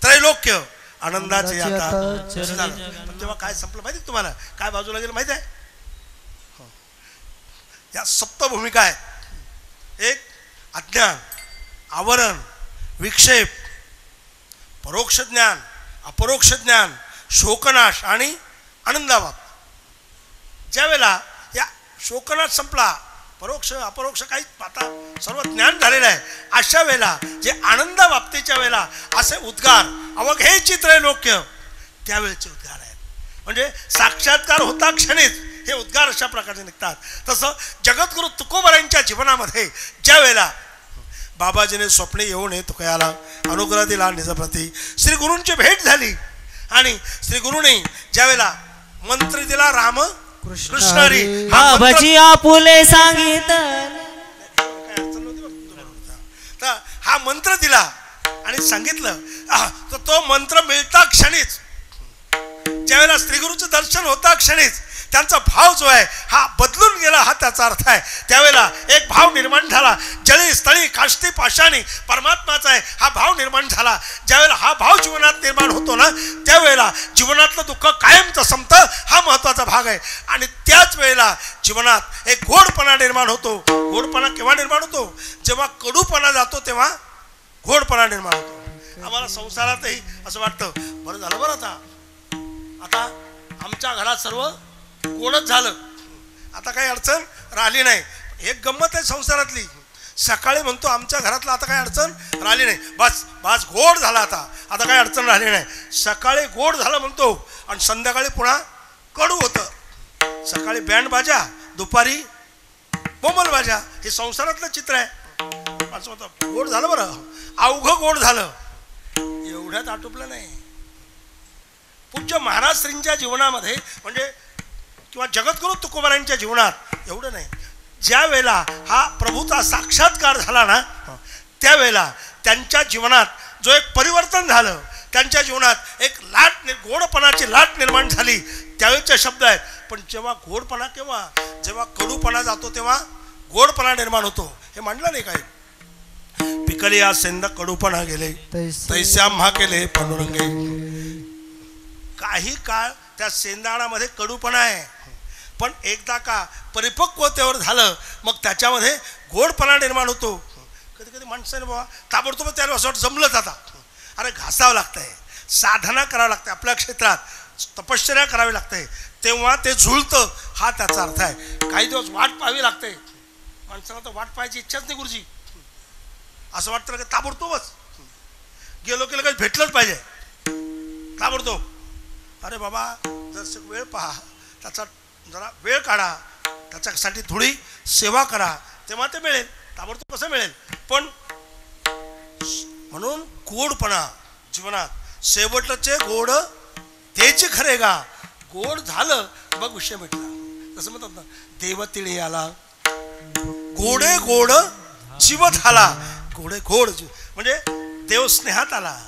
त्रैलोक्य आनंदाचे आता. पण तेव्हा काय संपलं माहिती तुम्हाला, काय बाजूला गेलं माहिती आहे? या सप्त भूमिका आहेत. एक अज्ञान, आवरण, विक्षेप, परोक्ष ज्ञान, अपरोक्ष ज्ञान, शोकनाश आणि आनंदाबाब. ज्या वेळेला या शोकनाश संपला, परोक्ष अपरोक्ष काही आता सर्व ज्ञान झालेलं आहे, अशा वेळेला जे आनंदा बाबतीच्या वेळेला असे उद्गार अवघेची त्रैलोक्य त्यावेळेचे उद्गार आहेत. म्हणजे साक्षात्कार होता क्षणीच हे उद्गार अशा प्रकारचे निघतात. तसं जगद्गुरु तुकोबारायांच्या जीवनामध्ये ज्या वेळेला बाबाजीने स्वप्ने येऊन तुकयाला अनुग्रह दिला निजप्रती, श्री गुरूंची भेट झाली आणि श्री गुरुने ज्या वेळेला मंत्र दिला राम कृष्णारी, बाबाजी आपुले सांगितलं, तर हा मंत्र दिला आणि सांगितलं, तर तो मंत्र मिळता क्षणीच ज्यावेळेला श्रीगुरूचं दर्शन होता क्षणीच त्यांचा भाव जो आहे हा बदलून गेला, हा त्याचा अर्थ आहे. त्यावेळेला एक भाव निर्माण झाला, जळी स्थळी काष्टी पाषाणी परमात्माचा आहे हा भाव निर्माण झाला. ज्यावेळेला हा भाव जीवनात निर्माण होतो ना, त्यावेळेला जीवनातलं दुःख कायमचं संपतं, हा महत्त्वाचा भाग आहे. आणि त्याच वेळेला जीवनात एक गोडपणा निर्माण होतो. गोडपणा केव्हा निर्माण होतो? जेव्हा कडूपणा जातो तेव्हा गोडपणा निर्माण होतो. आम्हाला संसारातही असं वाटतं, बरं झालं बरं आता आमच्या घरात सर्व गोडच झालं, आता काही अडचण राहिली नाही. एक गंमत आहे संसारातली, सकाळी म्हणतो आमच्या घरातलं आता काही अडचण राहिली नाही, बस बस गोड झाला, आता काही अडचण राहिली नाही. सकाळी गोड झालं म्हणतो आणि संध्याकाळी पुन्हा कडू होतं. सकाळी बँड बाजा, दुपारी बोमल बाजा, हे संसारातलं चित्र आहे. असं होतं गोड झालं बरं, अवघं गोड झालं, एवढ्यात आटोपलं नाही. पूज्य महाराज श्रींच्या जीवनामध्ये म्हणजे किंवा जगद्गुरु तुकोबारायांच्या जीवनात एवढं नाही. ज्या वेळेला हा प्रभूचा साक्षात्कार झाला ना, त्यावेळेला त्यांच्या जीवनात जो एक परिवर्तन झालं, त्यांच्या जीवनात एक लाट गोडपणाची लाट निर्माण झाली, त्यावेळेचे शब्द आहेत. पण जेव्हा गोडपणा, केव्हा जेव्हा कडूपणा जातो तेव्हा गोडपणा निर्माण होतो. हे मांडलं नाही काय. पिकली या सेंद कडूपणा गेले तैस्या म्हा केले पांडुरंगे. काही काळ त्या सेंदाणामध्ये कडूपणा आहे, पण एकदा का परिपक्वतेवर झालं मग त्याच्यामध्ये गोडपणा निर्माण होतो. कधी कधी माणसाने बाबा ताबडतोब त्याला असं वाटतं जमलं जाता. अरे घासावं लागतंय, साधना करावं लागते, आपल्या क्षेत्रात तपश्चर्या करावी लागते, तेव्हा ते झुलतं. हा त्याचा अर्थ आहे. काही दिवस वाट पाहावी लागते. माणसाला तर वाट पाहायची इच्छाच नाही गुरुजी. असं वाटतं की ताबडतोबच गेलो की लगेच भेटलंच पाहिजे ताबडतोब. अरे बाबा जर वेळ पहा, त्याचा जरा वेळ काढा, त्याच्यासाठी थोडी सेवा करा, तेव्हा ते मिळेल. ताबडतोब कसं मिळेल? पण म्हणून गोडपणा जीवनात, शेवटचे गोड तेच खरे गा. गोड झालं मग विषय मिटला. तसं म्हणतात ना, देव तिळे आला गोडे गोड जीव झाला. गोडे गोड जीव म्हणजे देव स्नेहात आला.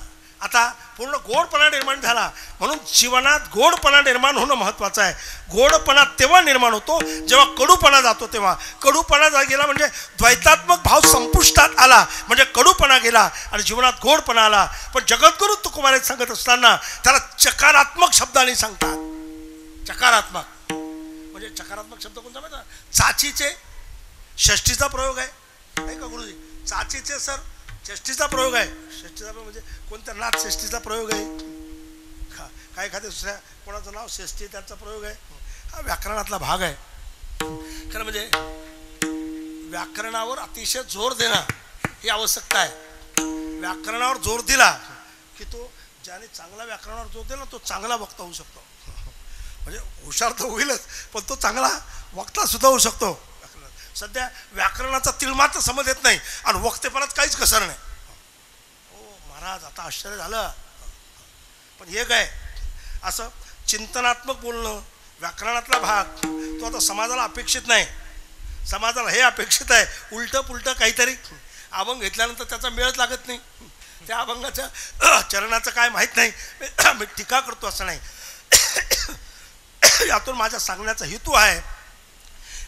आता पूर्ण गोडपणा निर्माण झाला. म्हणून जीवनात गोडपणा निर्माण होणं महत्त्वाचं आहे. गोडपणा तेव्हा निर्माण होतो जेव्हा कडूपणा जातो. तेव्हा कडूपणा गेला म्हणजे द्वैतात्मक भाव संपुष्टात आला, म्हणजे कडूपणा गेला आणि जीवनात गोडपणा आला. पण जगद्गुरु तुकोबाराय सांगत असताना त्याला चकारात्मक शब्दाने सांगतात. चकारात्मक म्हणजे चकारात्मक शब्द कोणता माहिती? चाचीचे षष्टीचा प्रयोग आहे नाही का गुरुजी? चाचीचे सर षष्टीचा प्रयोग आहे. षष्टीचा प्रयोग म्हणजे कोणत्या नाथ षष्टीचा प्रयोग आहे का? काय एखाद्या दुसऱ्या कोणाचं नाव षष्टी त्याचा प्रयोग आहे. हा व्याकरणातला भाग आहे. खरं म्हणजे व्याकरणावर अतिशय जोर देणं ही आवश्यकता आहे. व्याकरणावर जोर दिला की तो ज्याने चांगला व्याकरणावर जोर दिला तो चांगला वक्ता होऊ शकतो. म्हणजे हुशार तर होईलच, पण तो चांगला वक्ता सुद्धा होऊ शकतो. सध्या व्याकरणाचा तिळमात्र समज येत नाही आणि वक्तेपणात काहीच कसर नाही. हो महाराज आता आश्चर्य झालं. पण हे काय असं चिंतनात्मक बोलणं, व्याकरणातला भाग तो आता समाजाला अपेक्षित नाही. समाजाला हे अपेक्षित आहे उलटं पुलटं काहीतरी. अभंग घेतल्यानंतर त्याचा मेळच लागत नाही. त्या अभंगाच्या चरणाचं काय माहीत नाही. मी टीका करतो असं नाही. यातून माझ्या सांगण्याचा हेतू आहे,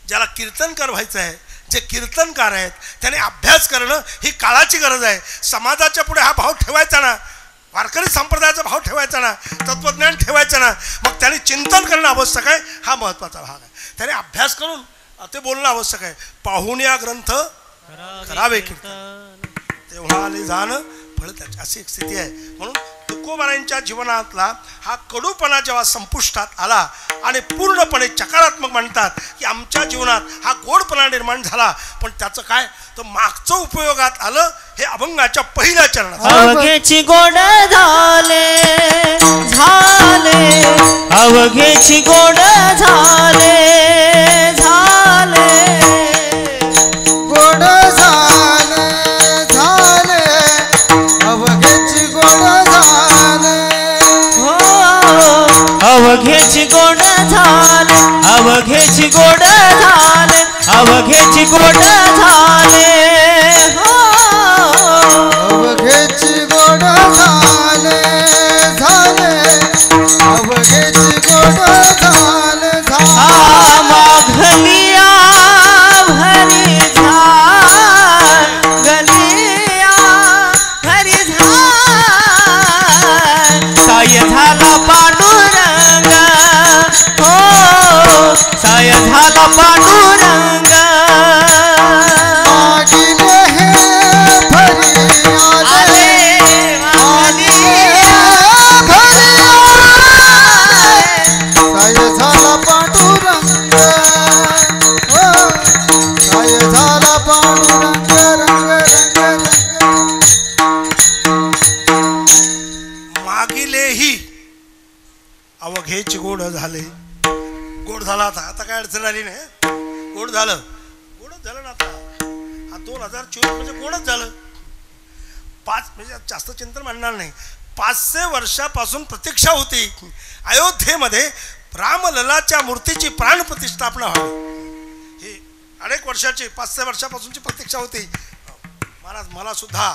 ज्याला कीर्तनकार व्हायचं आहे, जे कीर्तनकार आहेत त्याने अभ्यास करणं ही काळाची गरज आहे. समाजाच्या पुढे हा भाव ठेवायचा ना, वारकरी संप्रदायाचा भाव ठेवायचा ना, तत्वज्ञान ठेवायचं ना, मग त्याने चिंतन करणं आवश्यक आहे. हा महत्त्वाचा भाग आहे. त्याने अभ्यास करून ते बोलणं आवश्यक आहे. पाहून या ग्रंथ करावे कीर्तन, तेव्हा आले जाणं फळ त्याची, अशी एक स्थिती आहे. म्हणून तुकोबारायांच्या जीवनातला हा कडूपणा जेव्हा संपुष्टात आला आणि पूर्णपणे चकारात्मक म्हणतात की आमच्या जीवनात हा गोडपणा निर्माण झाला, पण त्याचं काय तर मागचं उपयोगात आलं. हे अभंगाच्या पहिल्या चरणात अवघेची गोड झाले झाले, अवघेची गोड झाले झाले, गोड झाले झाले, अवघेची गोड झाले. हो अवघेची गोड झाले, अवघेची गोड झाले, अवघेची गोड झाले. हो अवघेची गोड झाले झाले, अवघेची गोड झाले झाले. माघलिया भरी झाल, गलिया भरी झाल, साय झाला पांडुरंग. हो साय झाला पांडुरंग. मागिले हे भरी आले, भरी साय झाला पांडुरंग. हो साय झाला पांडुरंग. रंग रंग रंग. मागिलेही अवघेची गोड झाले. गोड झाला आता काय अडचण आली नाही. गोड झालं, गोडच झालं ना. आता हा 2024 म्हणजे गोडच झालं. 5 म्हणजे जास्त चिंतन म्हणणार नाही. 500 वर्षापासून प्रतीक्षा होती अयोध्येमध्ये रामललाच्या मूर्तीची प्राणप्रतिष्ठापना व्हावी. ही अनेक वर्षाची 500 वर्षापासूनची प्रतीक्षा होती. महाराज मला सुद्धा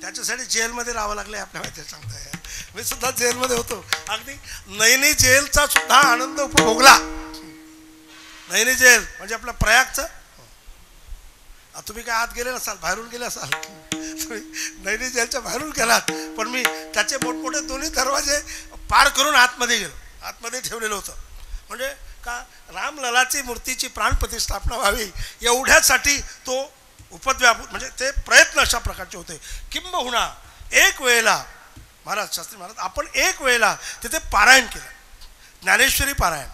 त्याच्यासाठी जेलमध्ये राहावं लागलं. आपल्या माहिती सांगताय, मी सुद्धा जेलमध्ये होतो. अगदी नैनी जेलचा सुद्धा आनंद उपभोगला. नैनी जेल म्हणजे आपलं प्रयागचं तुम्ही काय आत गेले नसाल, बाहेरून गेले असाल, तुम्ही नैनी जेलच्या बाहेरून गेलात, पण मी त्याचे मोठमोठे दोन्ही दरवाजे पार करून आतमध्ये गेलो, आतमध्ये ठेवलेलं होतं. म्हणजे का रामललाची मूर्तीची प्राणप्रतिष्ठापना व्हावी एवढ्यासाठी तो उपद्व्याप, म्हणजे ते प्रयत्न अशा प्रकारचे होते. किंबहुना एक वेळेला महाराज शास्त्री महाराज आपण एक वेळेला तिथे पारायण केलं, ज्ञानेश्वरी पारायण.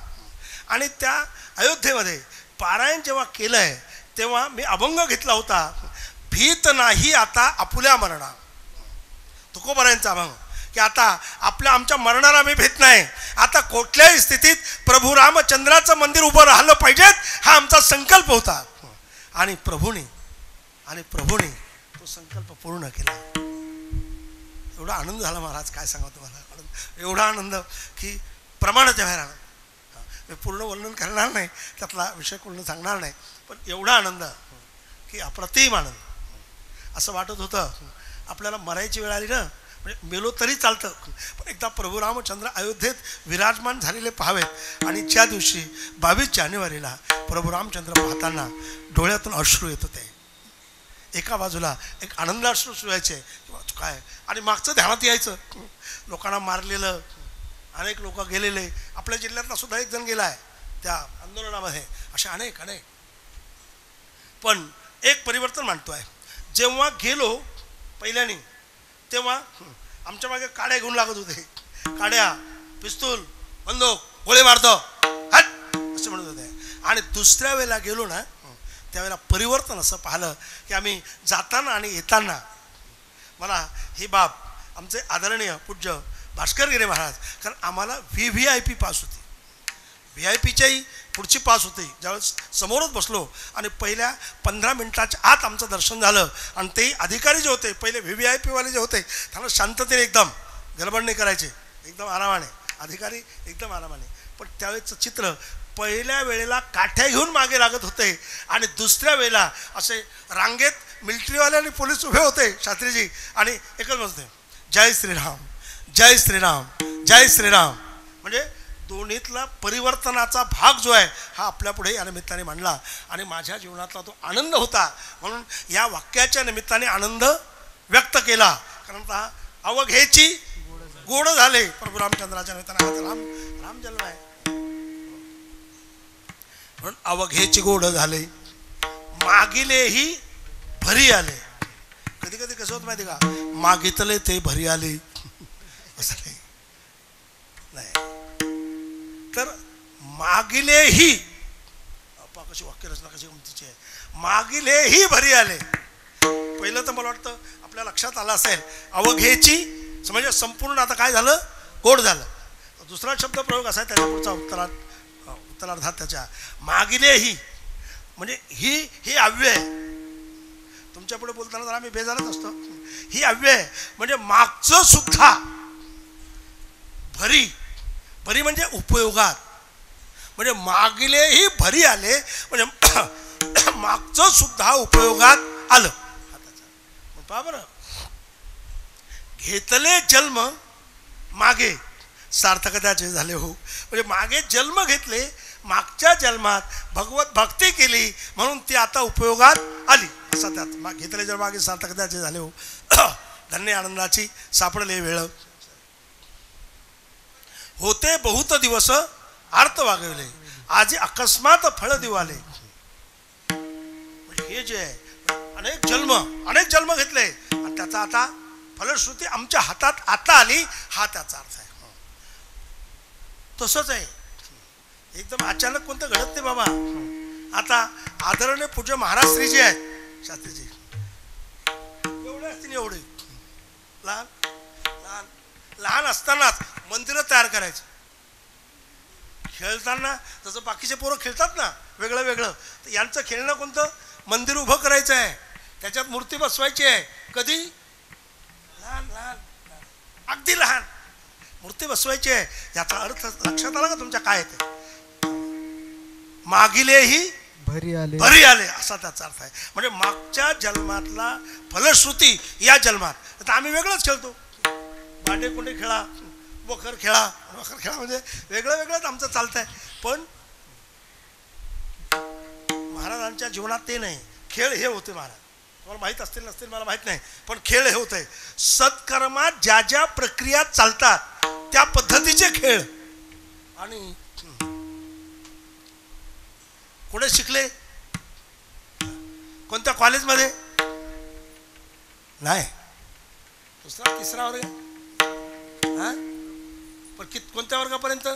आणि त्या अयोध्येमध्ये पारायण जेव्हा केलं आहे तेव्हा मी अभंग घेतला होता, भीत नाही आता आपुल्या मरणा. तुकोबारायांचा अभंग की आता आमच्या मरणाला मी भीत नाही, आता कुठल्याही स्थितीत प्रभू रामचंद्राचं मंदिर उभं राहिलं पाहिजेत हा आमचा संकल्प होता. आणि प्रभूने तो संकल्प पूर्ण केला. एवढा आनंद झाला महाराज, काय सांगा तुम्हाला, एवढा आनंद की प्रमाणाच्या बाहेर आनंद. मी पूर्ण वर्णन करणार नाही, त्यातला विषय पूर्ण सांगणार नाही, पण एवढा आनंद की अप्रतिम आनंद. असं वाटत होतं आपल्याला मरायची वेळ आली ना, म्हणजे मेलो तरी चालतं, पण एकदा प्रभू रामचंद्र अयोध्येत विराजमान झालेले पाहावेत. आणि ज्या दिवशी 22 जानेवारीला प्रभू रामचंद्र पाहताना डोळ्यातून अश्रू येत होते. एका बाजूला एक आनंदाश्रू सुयायचे काय, आणि मागचं ध्यानात यायचं लोकांना मारलेलं, अनेक लोक गेलेले, आपल्या जिल्ह्यातला सुद्धा एक जण गेला आहे त्या आंदोलनामध्ये, असे अनेक. पण एक परिवर्तन मानतो आहे, जेव्हा गेलो पहिल्याने तेव्हा आमच्या मागे काड्या घेऊन लागत होते, काड्या, पिस्तूल, बंदूक, गोळे मारतो हट असं म्हणत होते. आणि दुसऱ्या वेळेला गेलो ना त्यावेळेला परिवर्तन असं पाहिलं की आम्ही जाताना आणि येताना मला ही बाब आमचे आदरणीय पूज्य भास्कर गिरे महाराज, कारण आम्हाला VVIP पास होती, VIPच्याही पुढची पास होती. ज्यावेळेस समोरच बसलो आणि पहिल्या 15 मिनिटाच्या आत आमचं दर्शन झालं. आणि ते अधिकारी जे होते पहिले VVIP वाले जे होते त्यांना शांततेने एकदम गडबड नाही करायचे, एकदम आरामाने, अधिकारी एकदम आरामाने. पण त्यावेळेचं चित्र पहिल्या वेळेला काठ्या घेऊन मागे लागत होते आणि दुसऱ्या वेळेला असे रांगेत मिलिटरीवाले आणि पोलीस उभे होते शास्त्रीजी, आणि एकच म्हणते जय श्रीराम, जय श्रीराम, जय श्रीराम. म्हणजे दोन्हीतला परिवर्तनाचा भाग जो आहे हा आपल्यापुढे या निमित्ताने मांडला. आणि माझ्या जीवनातला तो आनंद होता, म्हणून या वाक्याच्या निमित्ताने आनंद व्यक्त केला. कारण अवघेची गोड झाले प्रभू रामचंद्राच्या निमित्ताने. आज राम जन्म आहे म्हणून अवघेची गोड झाले, मागिलेही भरी आले. कधी कधी कसं होत माहिती का, मागितले ते भरी आले असं नाही, तर मागिलेही, कशी वाक्यरचना कशी गमतीची आहे, मागिलेही भरी आले. पहिलं तर मला वाटतं आपल्या लक्षात आलं असेल, अवघेची म्हणजे संपूर्ण आता काय झालं, गोड झालं. दुसरा शब्द प्रयोग असा आहे त्याच्या पुढचा उत्तरार्धात त्याच्या, मागिलेही म्हणजे ही अव्यय. तुमच्या पुढे बोलताना जर आम्ही बेजारच असतो, ही अव्यय म्हणजे मागचं सुद्धा भरी, भरी म्हणजे उपयोगात, म्हणजे मागिलेही भरी आले म्हणजे मागचं सुद्धा उपयोगात आलं. पहा बरं, घेतले जन्म मागे सार्थक त्याचे झाले हो. म्हणजे मागे जन्म घेतले, मागच्या जन्मात भगवत भक्ती केली म्हणून ती आता उपयोगात आली. असं त्यात घेतले जन्म मागे सार्थक त्याचे झाले हो. धन्य आनंदाची सापडले वेळ, होते बहुत दिवस आर्त वागवले, आजी अकस्मात फळ दिवाले. म्हणजे हे जे आहे अनेक जन्म घेतले आणि त्याचा आता फलश्रुती आमच्या हातात आता आली, हा त्याचा अर्थ आहे. तसंच आहे, एकदम अचानक कोणतं घडत नाही बाबा. आता आदरणीय पूज्य महाराज श्री जे आहेत शास्त्रीजी, एवढे असतील, एवढे लहान लहान लहान असतानाच मंदिरं तयार करायची. खेळताना जसं बाकीचे पोरं खेळतात ना वेगळं वेगळं, तर यांचं खेळणं कोणतं, मंदिर उभं करायचं आहे, त्याच्यात मूर्ती बसवायची आहे. कधी लहान लहान, अगदी लहान मूर्ती बसवायची आहे. याचा अर्थ लक्षात आला का तुमच्या काय ते, मागिलेही भरी आले असा त्याचा अर्थ आहे. म्हणजे मागच्या जन्मातला फलश्रुती या जन्मात. आता आम्ही वेगळंच खेळतो, भांडे कुंडे खेळा, वखर खेळा म्हणजे वेगळं वेगळंच आमचं चालतंय. पण महाराजांच्या जीवनात ते नाही, खेळ हे होते महाराज, तुम्हाला माहीत असतील नसतील मला माहीत नाही, पण खेळ हे होते. सत्कर्मात ज्या ज्या प्रक्रिया चालतात त्या पद्धतीचे खेळ. आणि कुठे शिकले? कोणत्या कॉलेजमध्ये? नाही, दुसरा तिसरा वर्ग. हा, पण कोणत्या वर्गापर्यंत?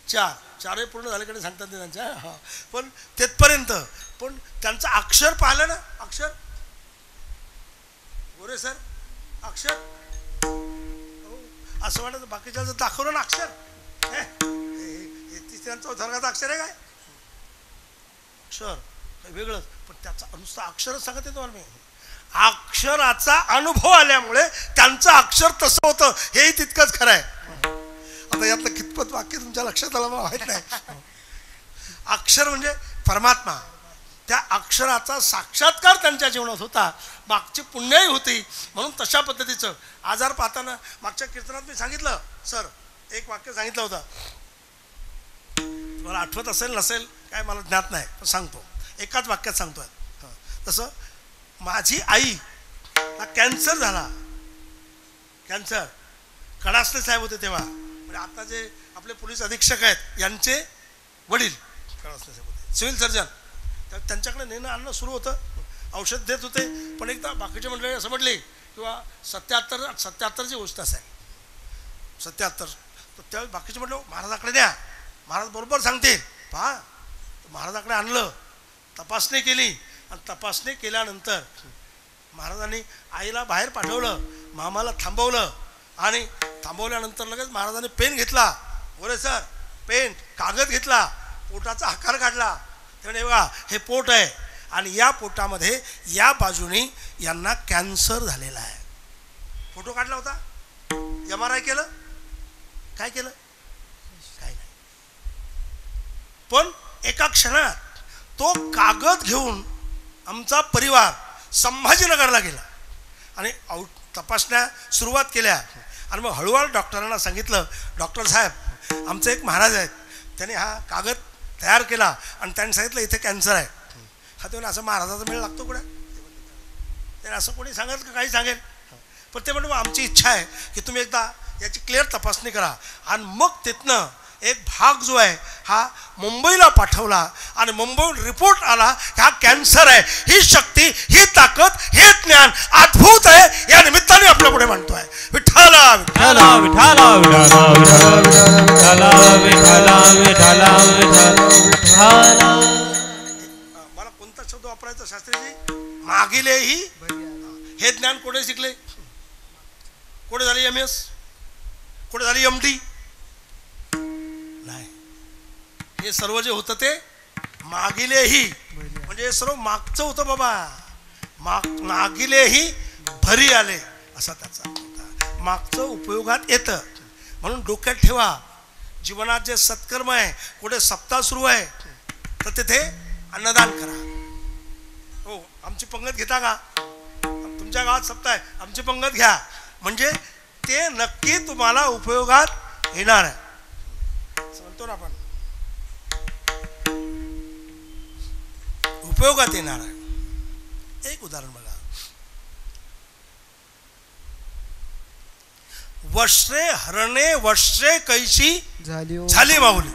चारही पूर्ण झाल्याकडे सांगतात ते त्यांच्या. हा, पण तेथपर्यंत. पण त्यांचं अक्षर पाहिलं ना, अक्षर गोरे सर, अक्षर असं वाटत बाकीच्या दाखवलं ना अक्षर. तिसऱ्यांचं वर्गाचं अक्षर आहे काय? अक्षर वेगळंच, पण त्याचा नुसतं अक्षरच सांगत आहे तुम्हाला मी. अक्षराचा अनुभव आल्यामुळे त्यांचं अक्षर तसं होतं हेही तितकंच खरं आहे. आता यातलं कितपत वाक्य तुमच्या लक्षात आलं मला माहित नाही. अक्षर म्हणजे परमात्मा, त्या अक्षराचा साक्षात्कार त्यांच्या जीवनात होता, मागची पुण्याही होती. म्हणून तशा पद्धतीचं आजार पाहताना मागच्या कीर्तनात मी सांगितलं सर, एक वाक्य सांगितलं होतं, तुम्हाला आठवत असेल नसेल काय मला ज्ञात नाही, पण सांगतो, एकाच वाक्यात सांगतोय. तसं माझी आईला कॅन्सर झाला. कॅन्सर, कडासले साहेब होते तेव्हा, म्हणजे आता जे आपले पोलीस अधीक्षक आहेत यांचे वडील कडासले साहेब होते, सिव्हिल सर्जन. तर त्यांच्याकडे नेणं आणणं सुरू होतं, औषध देत होते. पण एकदा बाकीचे मंडळी असं म्हटले किंवा 77ची गोष्ट असेल, 77. तर त्यावेळी बाकीचे म्हटलं महाराजाकडे द्या, महाराज बरोबर सांगतील. पहा, महाराजाकडे आणलं, तपासणी केली, आणि तपासणी केल्यानंतर महाराजांनी आईला बाहेर पाठवलं, मामाला थांबवलं, आणि थांबवल्यानंतर लगेच महाराजांनी पेन घेतला, बोले सर पेन, कागद घेतला, पोटाचा आकार काढला. त्याने बघा हे पोट आहे, आणि या पोटामध्ये या बाजूने यांना कॅन्सर झालेला आहे. फोटो काढला होता, MRI केलं, काय केलं? काय नाही. पण एका क्षणात तो कागद घेऊन आमचा परिवार संभाजीनगरला गेला आणि तपासण्या सुरुवात केल्या. आणि मग हळूहळू डॉक्टरांना सांगितलं, डॉक्टर साहेब आमचे एक महाराज आहेत, त्यांनी हा कागद तयार केला आणि त्यांनी सांगितलं इथे कॅन्सर आहे. हा ते असं महाराजाचा मेळ लागतो कुठे? त्याने असं कोणी सांगेल का? काही सांगेल. पण ते म्हणून आमची इच्छा आहे की तुम्ही एकदा याची क्लिअर तपासणी करा. आणि मग तिथनं एक भाग जो आहे हा मुंबईला पाठवला, आणि मुंबईहून रिपोर्ट आला की हा कॅन्सर आहे. ही शक्ती, ही ताकद, हे ज्ञान अद्भुत आहे, या निमित्ताने आपल्या पुढे मांडतोय. विठ्ठला विठ्ठला विठ्ठला विठ्ठला विठ्ठला विठ्ठला विठ्ठला. मला कोणता शब्द वापरायचा शास्त्रीजी? मागिलेही. हे ज्ञान कोठे शिकले? कोठे झाले MS? कोठे झाली MD? नाही, हे सर्व जे होतं ते मागिलेही, म्हणजे सर्व मागचं होतं बाबा. मागिलेही भरी आले असा त्याचा होता. मागचं उपयोगात येतं. म्हणून डोक्यात ठेवा, जीवनात जे सत्कर्म आहे, कुठे सप्ताह सुरू आहे तर तिथे अन्नदान करा. हो, आमची पंगत घेता का? तुमच्या गावात सप्ताह आहे, आमची पंगत घ्या, म्हणजे ते नक्की तुम्हाला उपयोगात येणार आहे. म्हणतो ना आपण, उपयोगात येणार आहे. एक उदाहरण बघा, वस्त्रे हरणे वस्त्रे कैशी झाली माऊली.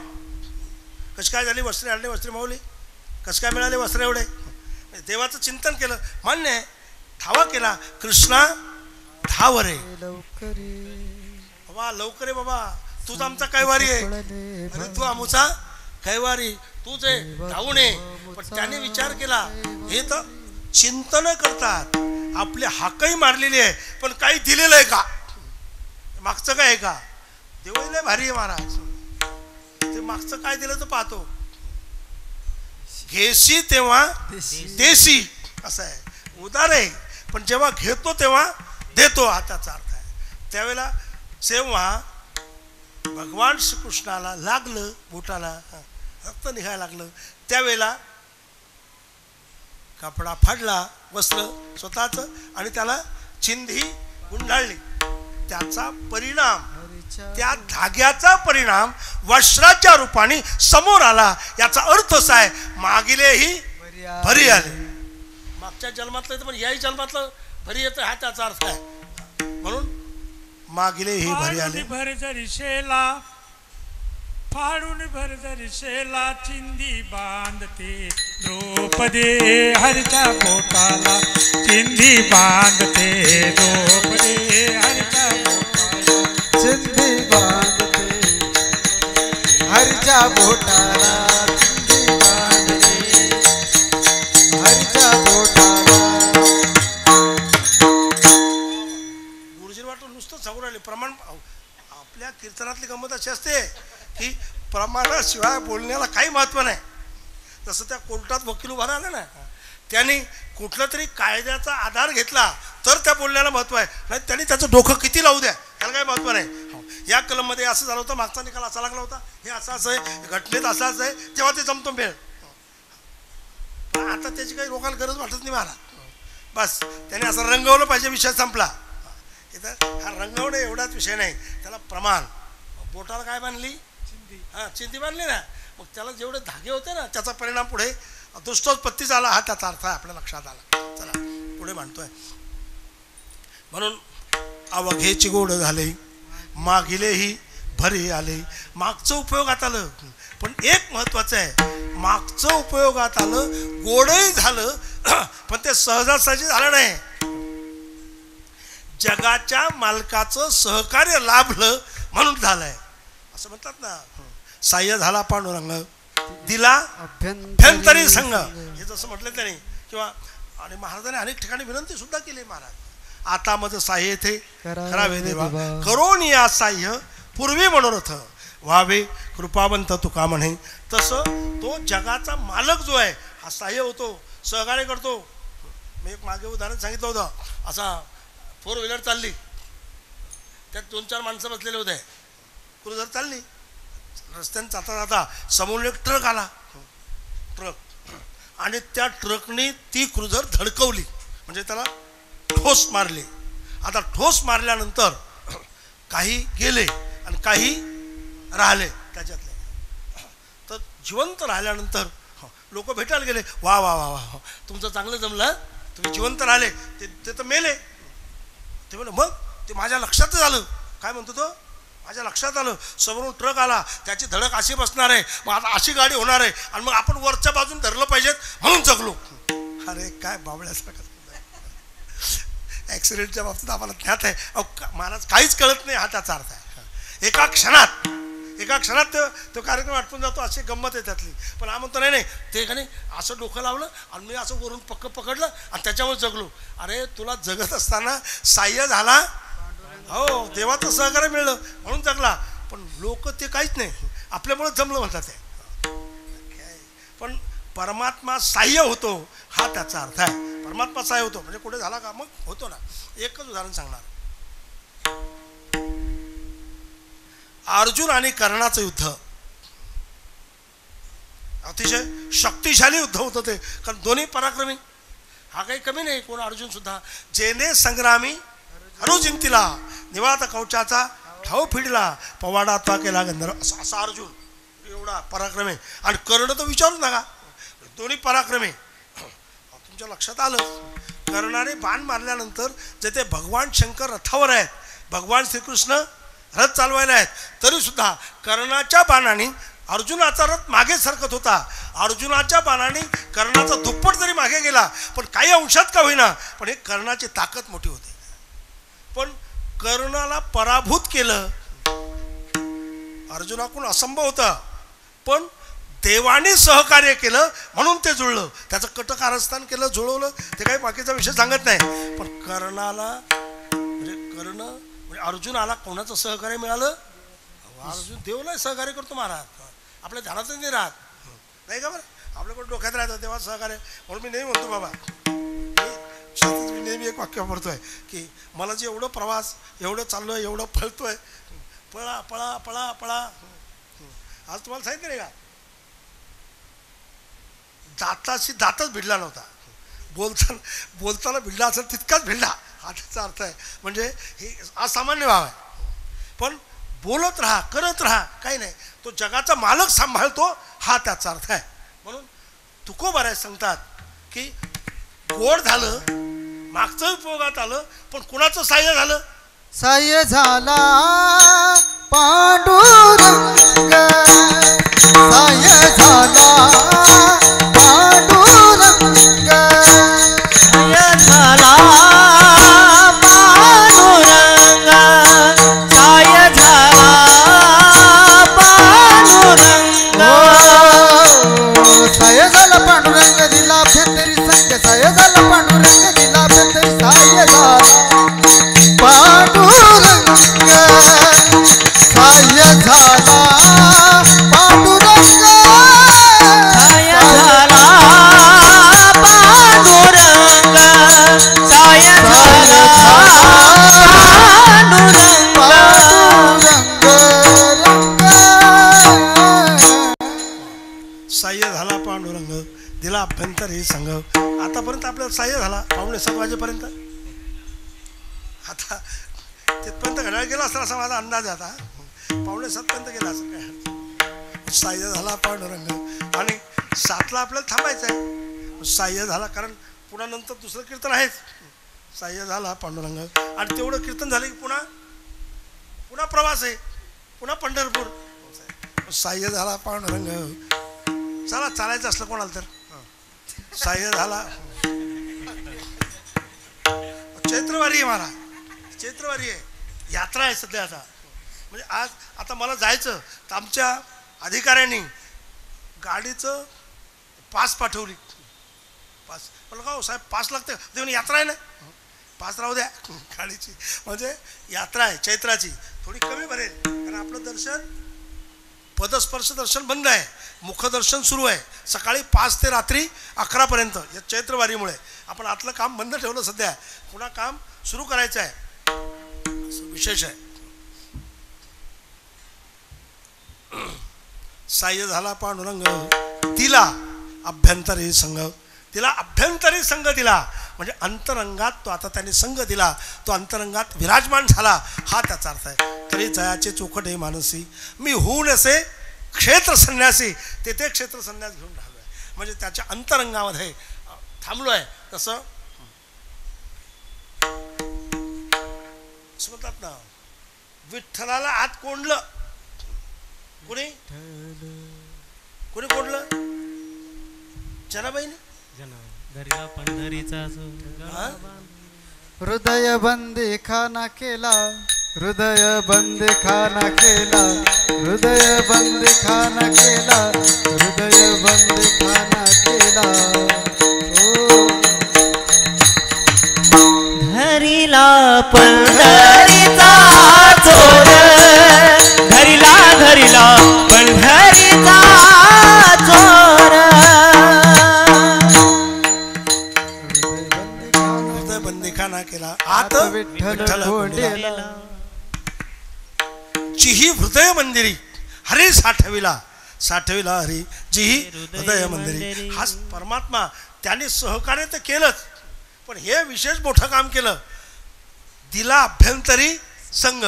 कशी काय झाली? वस्त्रे हरणे वस्त्रे माऊली कसं काय मिळाले वस्त्र एवढे? देवाचं चिंतन केलं, मान्य आहे, ठावा केला, कृष्णा धाव रे बाबा, लवकर रे बाबा, तूच आमचा कैवारी आहे, अरे तू आमचा कैवारी, तूच आहे, धावून ये. पण त्याने विचार केला, हे तर चिंतन करतात, आपली हाकही मारलेली आहे, पण काही दिलेलं आहे का? मागचं काय आहे का? देवही लय भारी आहे महाराज, ते मागचं काय दिलं तर पाहतो. घेशी तेव्हा देशी असं आहे, उदार आहे, पण जेव्हा घेतो तेव्हा देतो, हा त्याचा अर्थ आहे. त्यावेळेला जेव्हा भगवान श्रीकृष्णाला लागलं, बोटाला रक्त निघायला लागलं, त्यावेळेला कपडा फाडला, वस्त्र स्वतःच, आणि त्याला चिंधी गुंडाळली. त्याचा परिणाम, त्या धाग्याचा परिणाम वस्त्राच्या रूपाने समोर आला. याचा अर्थ असा आहे, मागिलेही भरी आले. मागच्या जन्मातलं येतं पण याही जन्मातलं भरी येतं हा त्याचा अर्थ आहे. म्हणून मागिले ही भरी आले. भर जरी शेला फाडून भर जरी शेला चिंदी बांधते द्रौपदी हरच्या पोटाला चिंदी बांधते द्रौपदी हरच्या पोटाला चिंधी बांधते हरच्या बोटाला चिंधी बांधते हरच्या बोटाला. गुरुजी वाटून नुसतं सांगून राहिले प्रमाण. आपल्या कीर्तनातली गंमत अशी असते की प्रमाणाशिवाय बोलण्याला काही महत्त्व नाही. जसं त्या कोर्टात वकील उभा राहिला ना, त्यांनी कुठला तरी कायद्याचा आधार घेतला तर त्या बोलण्याला महत्त्व आहे, नाही त्यांनी त्याचं डोकं किती लावू द्या त्याला काही महत्त्व नाही. या कलममध्ये असं झालं होतं, मागचा निकाल असा लागला होता, हे असं आहे, घटनेत असंच आहे, तेव्हा ते जमतो मेळ. आता त्याची काही लोकांना गरज वाटत नाही मला. बस त्याने असं रंगवलं पाहिजे, विषय संपला. इथं हा रंगवणं एवढाच विषय नाही, त्याला प्रमाण. बोटाला काय बांधली? हां चिंदी बांधली ना, मग त्याला जेवढे धागे होते ना त्याचा परिणाम पुढे दुष्टोत्पत्ती झाला, हा त्याचा अर्थ आहे आपल्या लक्षात आला. चला पुढे म्हणतोय. म्हणून अवघेची गोड झाले मागिलेही भरी आले. मागचं उपयोगात आलं, पण एक महत्वाचं आहे, मागचं उपयोगात आलं, गोडही झालं, पण ते सहजासहजी झालं नाही. जगाच्या मालकाचं सहकार्य लाभलं म्हणून झालंय. असं म्हणतात ना, साह्य झाला पांडुरंग दिला अभ्यंतरी संघ, हे जसं म्हटलं त्याने. किंवा आणि महाराजांनी अनेक ठिकाणी विनंती सुद्धा केली, महाराज आता माझं साह्य येथे करावे देवा, करून या साह्य पूर्वी मनोरथ व्हावे कृपावंत तुका म्हणे. तसं तो जगाचा मालक जो आहे हा साह्य होतो, सहकार्य करतो. मी एक मागे उदाहरण सांगितलं होतं, असा 4 व्हीलर चालली, त्यात 2-4 माणसं बसलेले होते, क्रुझर चालली, रस्त्याने जाता जाता समोरून एक ट्रक आला, ट्रक, आणि त्या ट्रकने ती क्रुझर धडकवली, म्हणजे त्याला ठोस मारली. आता ठोस मारल्यानंतर काही गेले आणि काही राहिले त्याच्यातले. तर जिवंत राहिल्यानंतर लोक भेटायला गेले, वा वा वा वा तुमचं चांगलं जमलं, तुम्ही जिवंत राहिले, ते तर मेले. ते म्हणलं मग ते माझ्या लक्षात झालं. काय म्हणतो तो? माझ्या लक्षात आलं, समोरून ट्रक आला, त्याची धडक अशी बसणार आहे, मग आता अशी गाडी होणार आहे, आणि मग आपण वरच्या बाजून धरलं पाहिजेत म्हणून जगलो. अरे काय बावळ्यासारखं. ॲक्सिडेंटच्या बाबतीत आम्हाला ज्ञात आहे, महाराज काहीच कळत नाही, हा त्याचा अर्थ आहे. एका क्षणात तो कार्यक्रम आटपून जातो, अशी गंमत आहे त्यातली. पण हा म्हणतो नाही नाही, ते का नाही असं डोकं लावलं आणि मी असं वरून पकडलं आणि त्याच्यावर जगलो. अरे तुला जगत असताना साह्य झाला, हो देवाचं सहकार्य मिळलं म्हणून जगला, पण लोक ते काहीच नाही, आपल्यामुळे जमलं म्हणतात ते. पण परमात्मा साह्य होतो हा त्याचा अर्थ आहे. परमात्मा साह्य होतो म्हणजे कुठे झाला का? मग होतो ना. एकच उदाहरण सांगणार, अर्जुन आणि कर्णाचं युद्ध अतिशय शक्तिशाली युद्ध होतं ते, कारण दोन्ही पराक्रमी, हा काही कमी नाही. कोण अर्जुन सुद्धा जेने संग्रामी हरुजिंतीला निवात कवचाचा ठाव फिडला पवाडात्वा केला गंधर्व, असा अर्जुन एवढा पराक्रमी. आणि कर्ण तर विचारूच नका, दोन्ही पराक्रमी. तुमच्या लक्षात आलं, कर्णाने बाण मारल्यानंतर जेथे भगवान शंकर रथावर आहेत, भगवान श्रीकृष्ण रथ चालवायला आहेत, तरी सुद्धा कर्णाच्या बाणाने अर्जुनाचा रथ मागे सरकत होता. अर्जुनाच्या बाणाने कर्णाचा दुप्पट जरी मागे गेला, पण काही अंशात का होईना, पण हे कर्णाची ताकद मोठी होती. पण कर्णाला पराभूत केलं, अर्जुनाकडून असंभव होतं, पण देवाने सहकार्य केलं म्हणून ते जुळलं. त्याचं कटकारस्थान केलं, जुळवलं, ते काही बाकीचा विषय सांगत नाही. पण कर्णाला म्हणजे अर्जुनाला कोणाचं सहकार्य मिळालं? अर्जुन देवला सहकार्य करतो महाराज, आपल्या ध्यानातच नाही राहत नाही का? बरं आपल्याकडे डोक्यात राहतं तेव्हा सहकार्य. म्हणून मी नेहमी म्हणतो बाबा, मी नेहमी एक वाक्य वापरतोय की मला जे एवढं प्रवास, एवढं चाललोय, एवढं पळतोय, पळा पळा पळा पळा. आज तुम्हाला सांगितलं नाही का, दाताशी दातच भिडला नव्हता, बोलताना भिडला असेल तितकाच भिडला, हा त्याचा अर्थ आहे. म्हणजे हे असामान्य भाव आहे. पण बोलत राहा, करत राहा, काही नाही, तो जगाचा मालक सांभाळतो हा त्याचा अर्थ आहे. म्हणून तुकोबाराय सांगतात की गोड झालं, मागचं उपयोगात आलं, पण कुणाचं साह्य झालं? साह्य झाला पांडुरंग, साह्य झाला पांडुरंग, साह्य झाला पांडुरंग, साह्य झाला पांडुरंग. साह्य झाला पांडुरंग दिला अभ्यंतरी संग, साह्य झाला पांडुरंग दिला अभ्यंतरी, साह्य झाला पांडुरंग, साह्य झाला पांडुरंग, साह्य झाला पांडुरंग, साह्य झाला साह्य झाला पांडुरंग दिला अभ्यंतर हे संघ. आतापर्यंत आपल्याला साह्य झाला 6:45 वाजेपर्यंत. आता तिथपर्यंत घड्याळ गेला असता असा माझा अंदाज आहे. आता 6:45 पर्यंत गेला असं काय. साह्य झाला पांडुरंग आणि 7ला आपल्याला थांबायचं आहे. साह्य झाला कारण पुन्हा नंतर दुसरं कीर्तन आहेच. साह्य झाला पांडुरंग आणि तेवढं कीर्तन झालं की पुन्हा प्रवास आहे, पुन्हा पंढरपूर. साह्य झाला पांडुरंग. चला चालायचं असलं कोणाला तर साह्य झाला. चैत्रवारी आहे महाराज, चैत्रवारी आहे, यात्रा आहे सध्या. म्हणजे आता मला जायचं तर आमच्या अधिकाऱ्यांनी गाडीचं पास पाठवली. पास म्हणलं का हो साहेब पास लागतं? देऊन यात्रा आहे ना, पास राहू द्या गाडीची. म्हणजे यात्रा आहे चैत्राची, थोडी कमी भरेल कारण आपलं दर्शन पदस्पर्श दर्शन बंद आहे, मुखदर्शन सुरू आहे सकाळी 5 ते रात्री 11 पर्यंत. या चैत्रवारीमुळे आपण आतलं काम बंद ठेवलं सध्या, पुन्हा काम सुरू करायचं आहे, असं विशेष आहे. साह्य झाला पांडुरंग दिला अभ्यंतरी संघ, तिला अभ्यंतरी संघ दिला म्हणजे अंतरंगात तो आता त्याने संघ दिला, तो अंतरंगात विराजमान झाला हा त्याचा अर्थ आहे. तरी जयाचे चोखटे मानसी मी होऊन असे क्षेत्र संन्यासी, तेथे क्षेत्र संन्यास घेऊन राहिलो आहे. म्हणजे त्याच्या अंतरंगामध्ये थांबलो आहे. तसं म्हणतात ना, विठ्ठलाला आत कोंडलं. कोणी कोंडलं? जनाबाईने. हृदय बंदी खाना केला, हृदय बंदी खाना केला, हृदय बंदी खाना केला, हृदय बंदी खाना केला. धरिला पंढरीचा चोर, धरिला धरिला पंढरीचा चोर. हृदय बंदी खाना केला आत विठ्ठल कोंडेला. जिही हृदय मंदिरी हरी साठविला, साठविला हरी जिही हृदय मंदिरी. हा परमात्मा त्याने सहकार्य तर केलंच, पण हे विशेष मोठं काम केलं. दिला अभ्यंतरी संघ.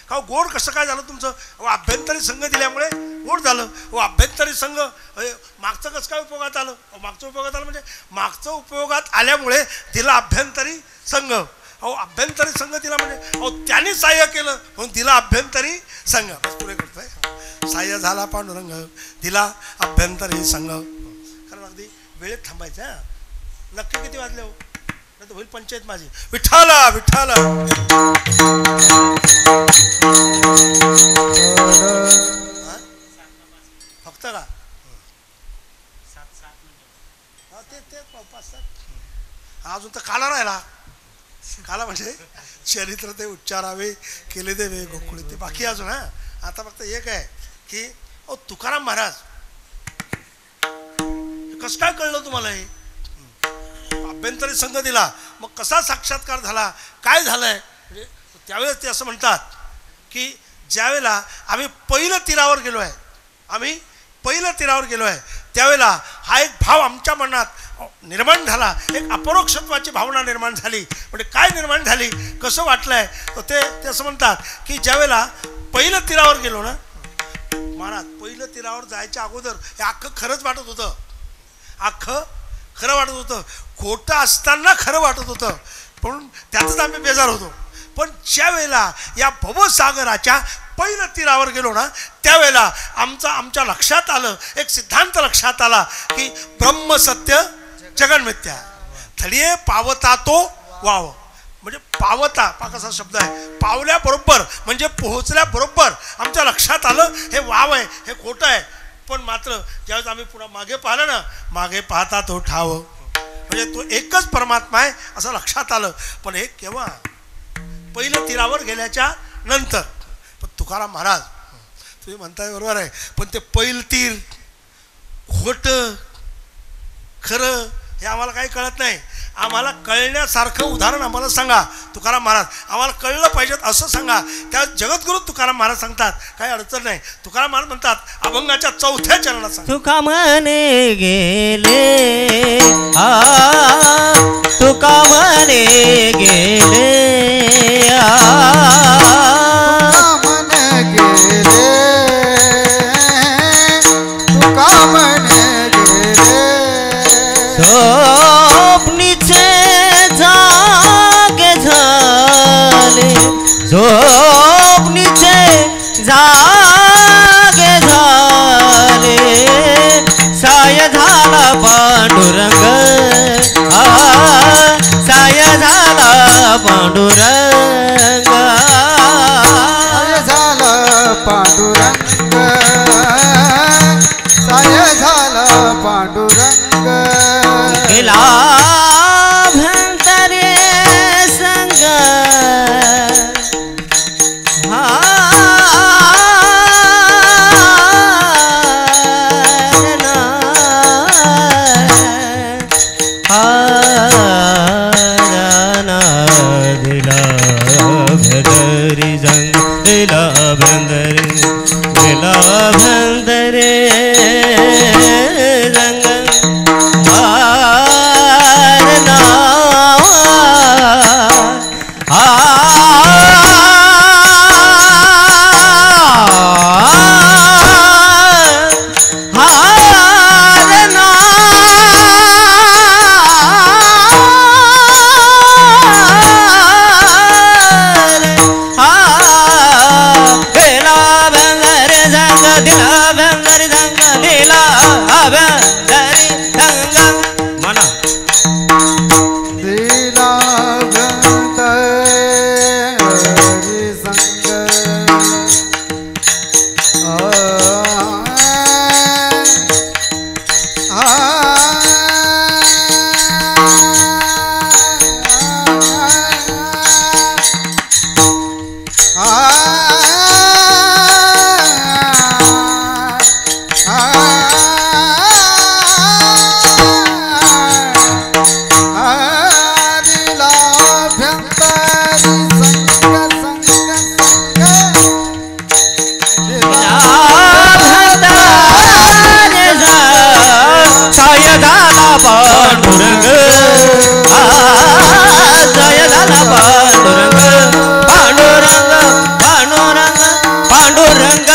का गोड कसं काय झालं तुमचं? अभ्यंतरी संघ दिल्यामुळे गोड झालं. अभ्यंतरी संघ मागचं कसं काय उपयोगात आलं? मागचं उपयोगात आलं म्हणजे मागचं उपयोगात आल्यामुळे दिला अभ्यंतरी संघ. अभ्यंतरी संघ दिला म्हणजे त्यांनी साह्य केलं म्हणून दिला अभ्यंतरी संघ. बस पुढे करतोय. साह्य झाला पांडुरंग दिला अभ्यंतरी संघ. कारण अगदी वेळेत थांबायचं. नक्की किती वाजले हो? नाही तर होईल पंचायत माझी. विठ्ठला विठ्ठला फक्त का ते 5-7 अजून तर काला राहिला. काला म्हणजे चरित्र ते उच्चारावे केले देवे गोकुळे ते बाकी अजून. आता फक्त एक आहे की तुकाराम महाराज कसं काय कळलं तुम्हाला? हे अभ्यंतरी संघ दिला मग कसा साक्षात्कार झाला, काय झालंय? म्हणजे त्यावेळेस ते असं म्हणतात की ज्यावेळेला आम्ही पहिलं तीरावर गेलो आहे, आम्ही पहिलं तीरावर गेलो आहे त्यावेळेला हा एक भाव आमच्या मनात निर्माण झाला, एक अपरोक्षत्वाची भावना निर्माण झाली. म्हणजे काय निर्माण झाली, कसं वाटलंय? तर ते असं म्हणतात की ज्यावेळेला पहिलं तीरावर गेलो ना महाराज, पहिलं तीरावर जायच्या अगोदर हे अख्खं खरंच वाटत होतं, अख्खं खरं वाटत होतं, खोटं असताना खरं वाटत होतं, पण त्यातच आम्ही बेजार होतो. पण ज्या वेळेला या भवसागराच्या पहिल्या तीरावर गेलो ना, त्यावेळेला आमच्या लक्षात आलं, एक सिद्धांत लक्षात आला की ब्रह्मसत्य जगन्मिथ्या. थडिये पावता तो वाव. म्हणजे पावता कसा शब्द आहे, पावल्याबरोबर म्हणजे पोहोचल्याबरोबर आमच्या लक्षात आलं हे वाव आहे, हे खोटं आहे. पण मात्र ज्यावेळेस आम्ही पुन्हा मागे पाहिलं ना, मागे पाहता तो ठाव, म्हणजे तो एकच परमात्मा आहे असं लक्षात आलं. पण हे केव्हा, पहिल्या तीरावर गेल्याच्या नंतर. पण तुकाराम महाराज, तुम्ही म्हणताय बरोबर आहे, पण ते पहिलं तीर खोटं खरं हे आम्हाला काही कळत नाही. आम्हाला कळण्यासारखं उदाहरण आम्हाला सांगा तुकाराम महाराज, आम्हाला कळलं पाहिजेत असं सांगा. त्या जगद्गुरु तुकाराम महाराज सांगतात, काही अडचण नाही. तुकाराम महाराज म्हणतात अभंगाच्या 4थ्या चरणात सांग. तुका म्हणे गेले तुका म्हणे गेले तुका म्हणे गेले स्वप्नीचे जागे झाले, स्वप्नीचे जागे झाले, साय झाला पांडुरंग, साय झाला पांडुरंग, साय झाला पांडुरंग, साय झाला पांडुरंग. गेला भंतरे संग, दिला भंतरी जंग, दिला भंतरे, दिला भंतरे रंग, पांडुरंग, जय झाला पांडुरंग, पांडुरंग पांडुरंग पांडुरंग.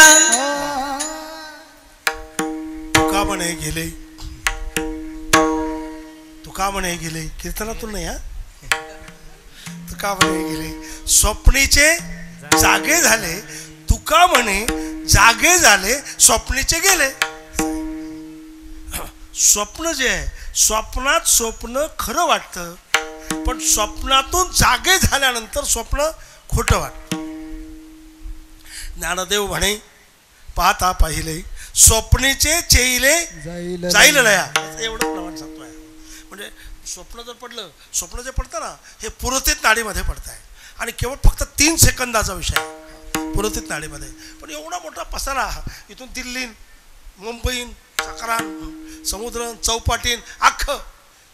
तुका म्हणे गेले, तुका म्हणे गेले, कीर्तनातून नाही हा. तुका म्हणे गेले, स्वप्नीचे जागे झाले, तुका म्हणे जागे झाले, स्वप्नीचे गेले. स्वप्न जे आहे, स्वप्नात स्वप्न खरं वाटतं, पण स्वप्नातून जागे झाल्यानंतर स्वप्न खोटं वाटतं. ज्ञानदेव म्हणे पाहता पाहिले, स्वप्नीचे चेईले जाईल लया. एवढं प्रमाण सांगतोय. म्हणजे स्वप्न जर पडलं, स्वप्न जे पडतं ना, हे पुरोहित नाडीमध्ये पडत आहे आणि केवळ फक्त 3 सेकंदाचा विषय आहे पुरोहित नाडीमध्ये. पण एवढा मोठा पसारा, इथून दिल्ली, मुंबई, साकारान, समुद्र, चौपाटीन, अख्खं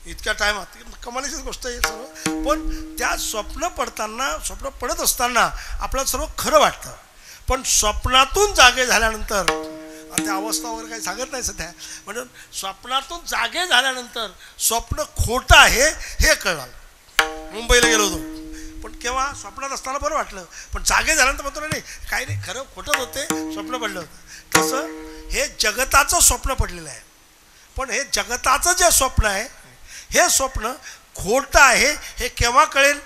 इतक्या टायमात कमालीचीच गोष्ट आहे सर्व. पण त्या स्वप्न पडताना, स्वप्न पडत असताना आपल्याला सर्व खरं वाटतं, पण स्वप्नातून जागे झाल्यानंतर, त्या अवस्था वगैरे काही सांगत नाही सध्या, म्हणून स्वप्नातून जागे झाल्यानंतर स्वप्न खोटं आहे हे कळलं. मुंबईला गेलो होतो, पण केव्हा स्वप्नात असताना बरं वाटलं, पण जागे झाल्यानंतर म्हणतो नाही काही नाही, खरं खोटंच होते, स्वप्न पडलं होतं. तसं हे जगताचं स्वप्न पडलेलं आहे. पण हे जगताचं जे स्वप्न आहे हे स्वप्न खोटं आहे हे केव्हा कळेल?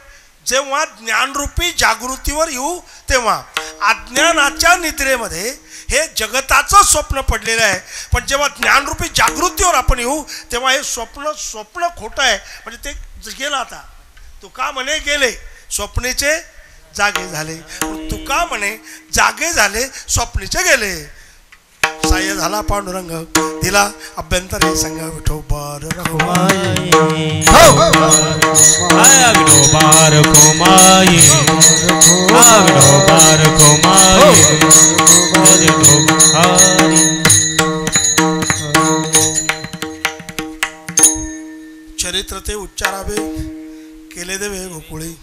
जेव्हा ज्ञानरूपी जागृतीवर येऊ तेव्हा. अज्ञानाच्या निद्रेमध्ये हे जगताचं स्वप्न पडलेलं आहे, पण जेव्हा ज्ञानरूपी जागृतीवर आपण येऊ तेव्हा हे स्वप्न खोटं आहे. म्हणजे ते गेलं. आता तुका म्हणे गेले स्वप्नेचे जागे झाले, तुका म्हणे जागे झाले स्वप्नीचे गेले. साह्य झाला पांडुरंग दिला अभ्यंतरे संग विठोबार विठोबार खोमाई विठोबार खोमाई चरित्र ते उच्चारावे केले देवे गोकुळी.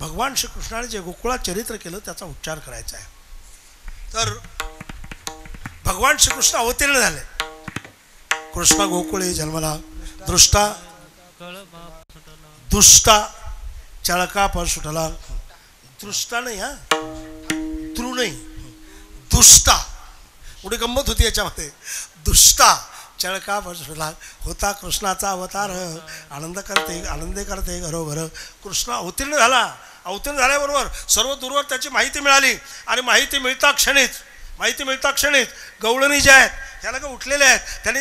भगवान श्रीकृष्णाने जे गोकुळात चरित्र केलं त्याचा उच्चार करायचा आहे. तर भगवान श्रीकृष्ण अवतीर्ण झाले. कृष्ण गोकुळे जन्मला दृष्टा दुष्टा चळका पर सुटला. दृष्टा नाही हा द्रू नाही दुष्टा. पुढे गंमत होती याच्यामध्ये. दुष्टा चळका पर सुटला होता कृष्णाचा अवतार. आनंदे करते घरोघर. कृष्ण अवतीर्ण झाला. अवतीर्ण झाल्याबरोबर सर्व दूरवर त्याची माहिती मिळाली आणि माहिती मिळता क्षणीच गवळणी जे आहेत त्याला का उठलेले आहेत. त्यांनी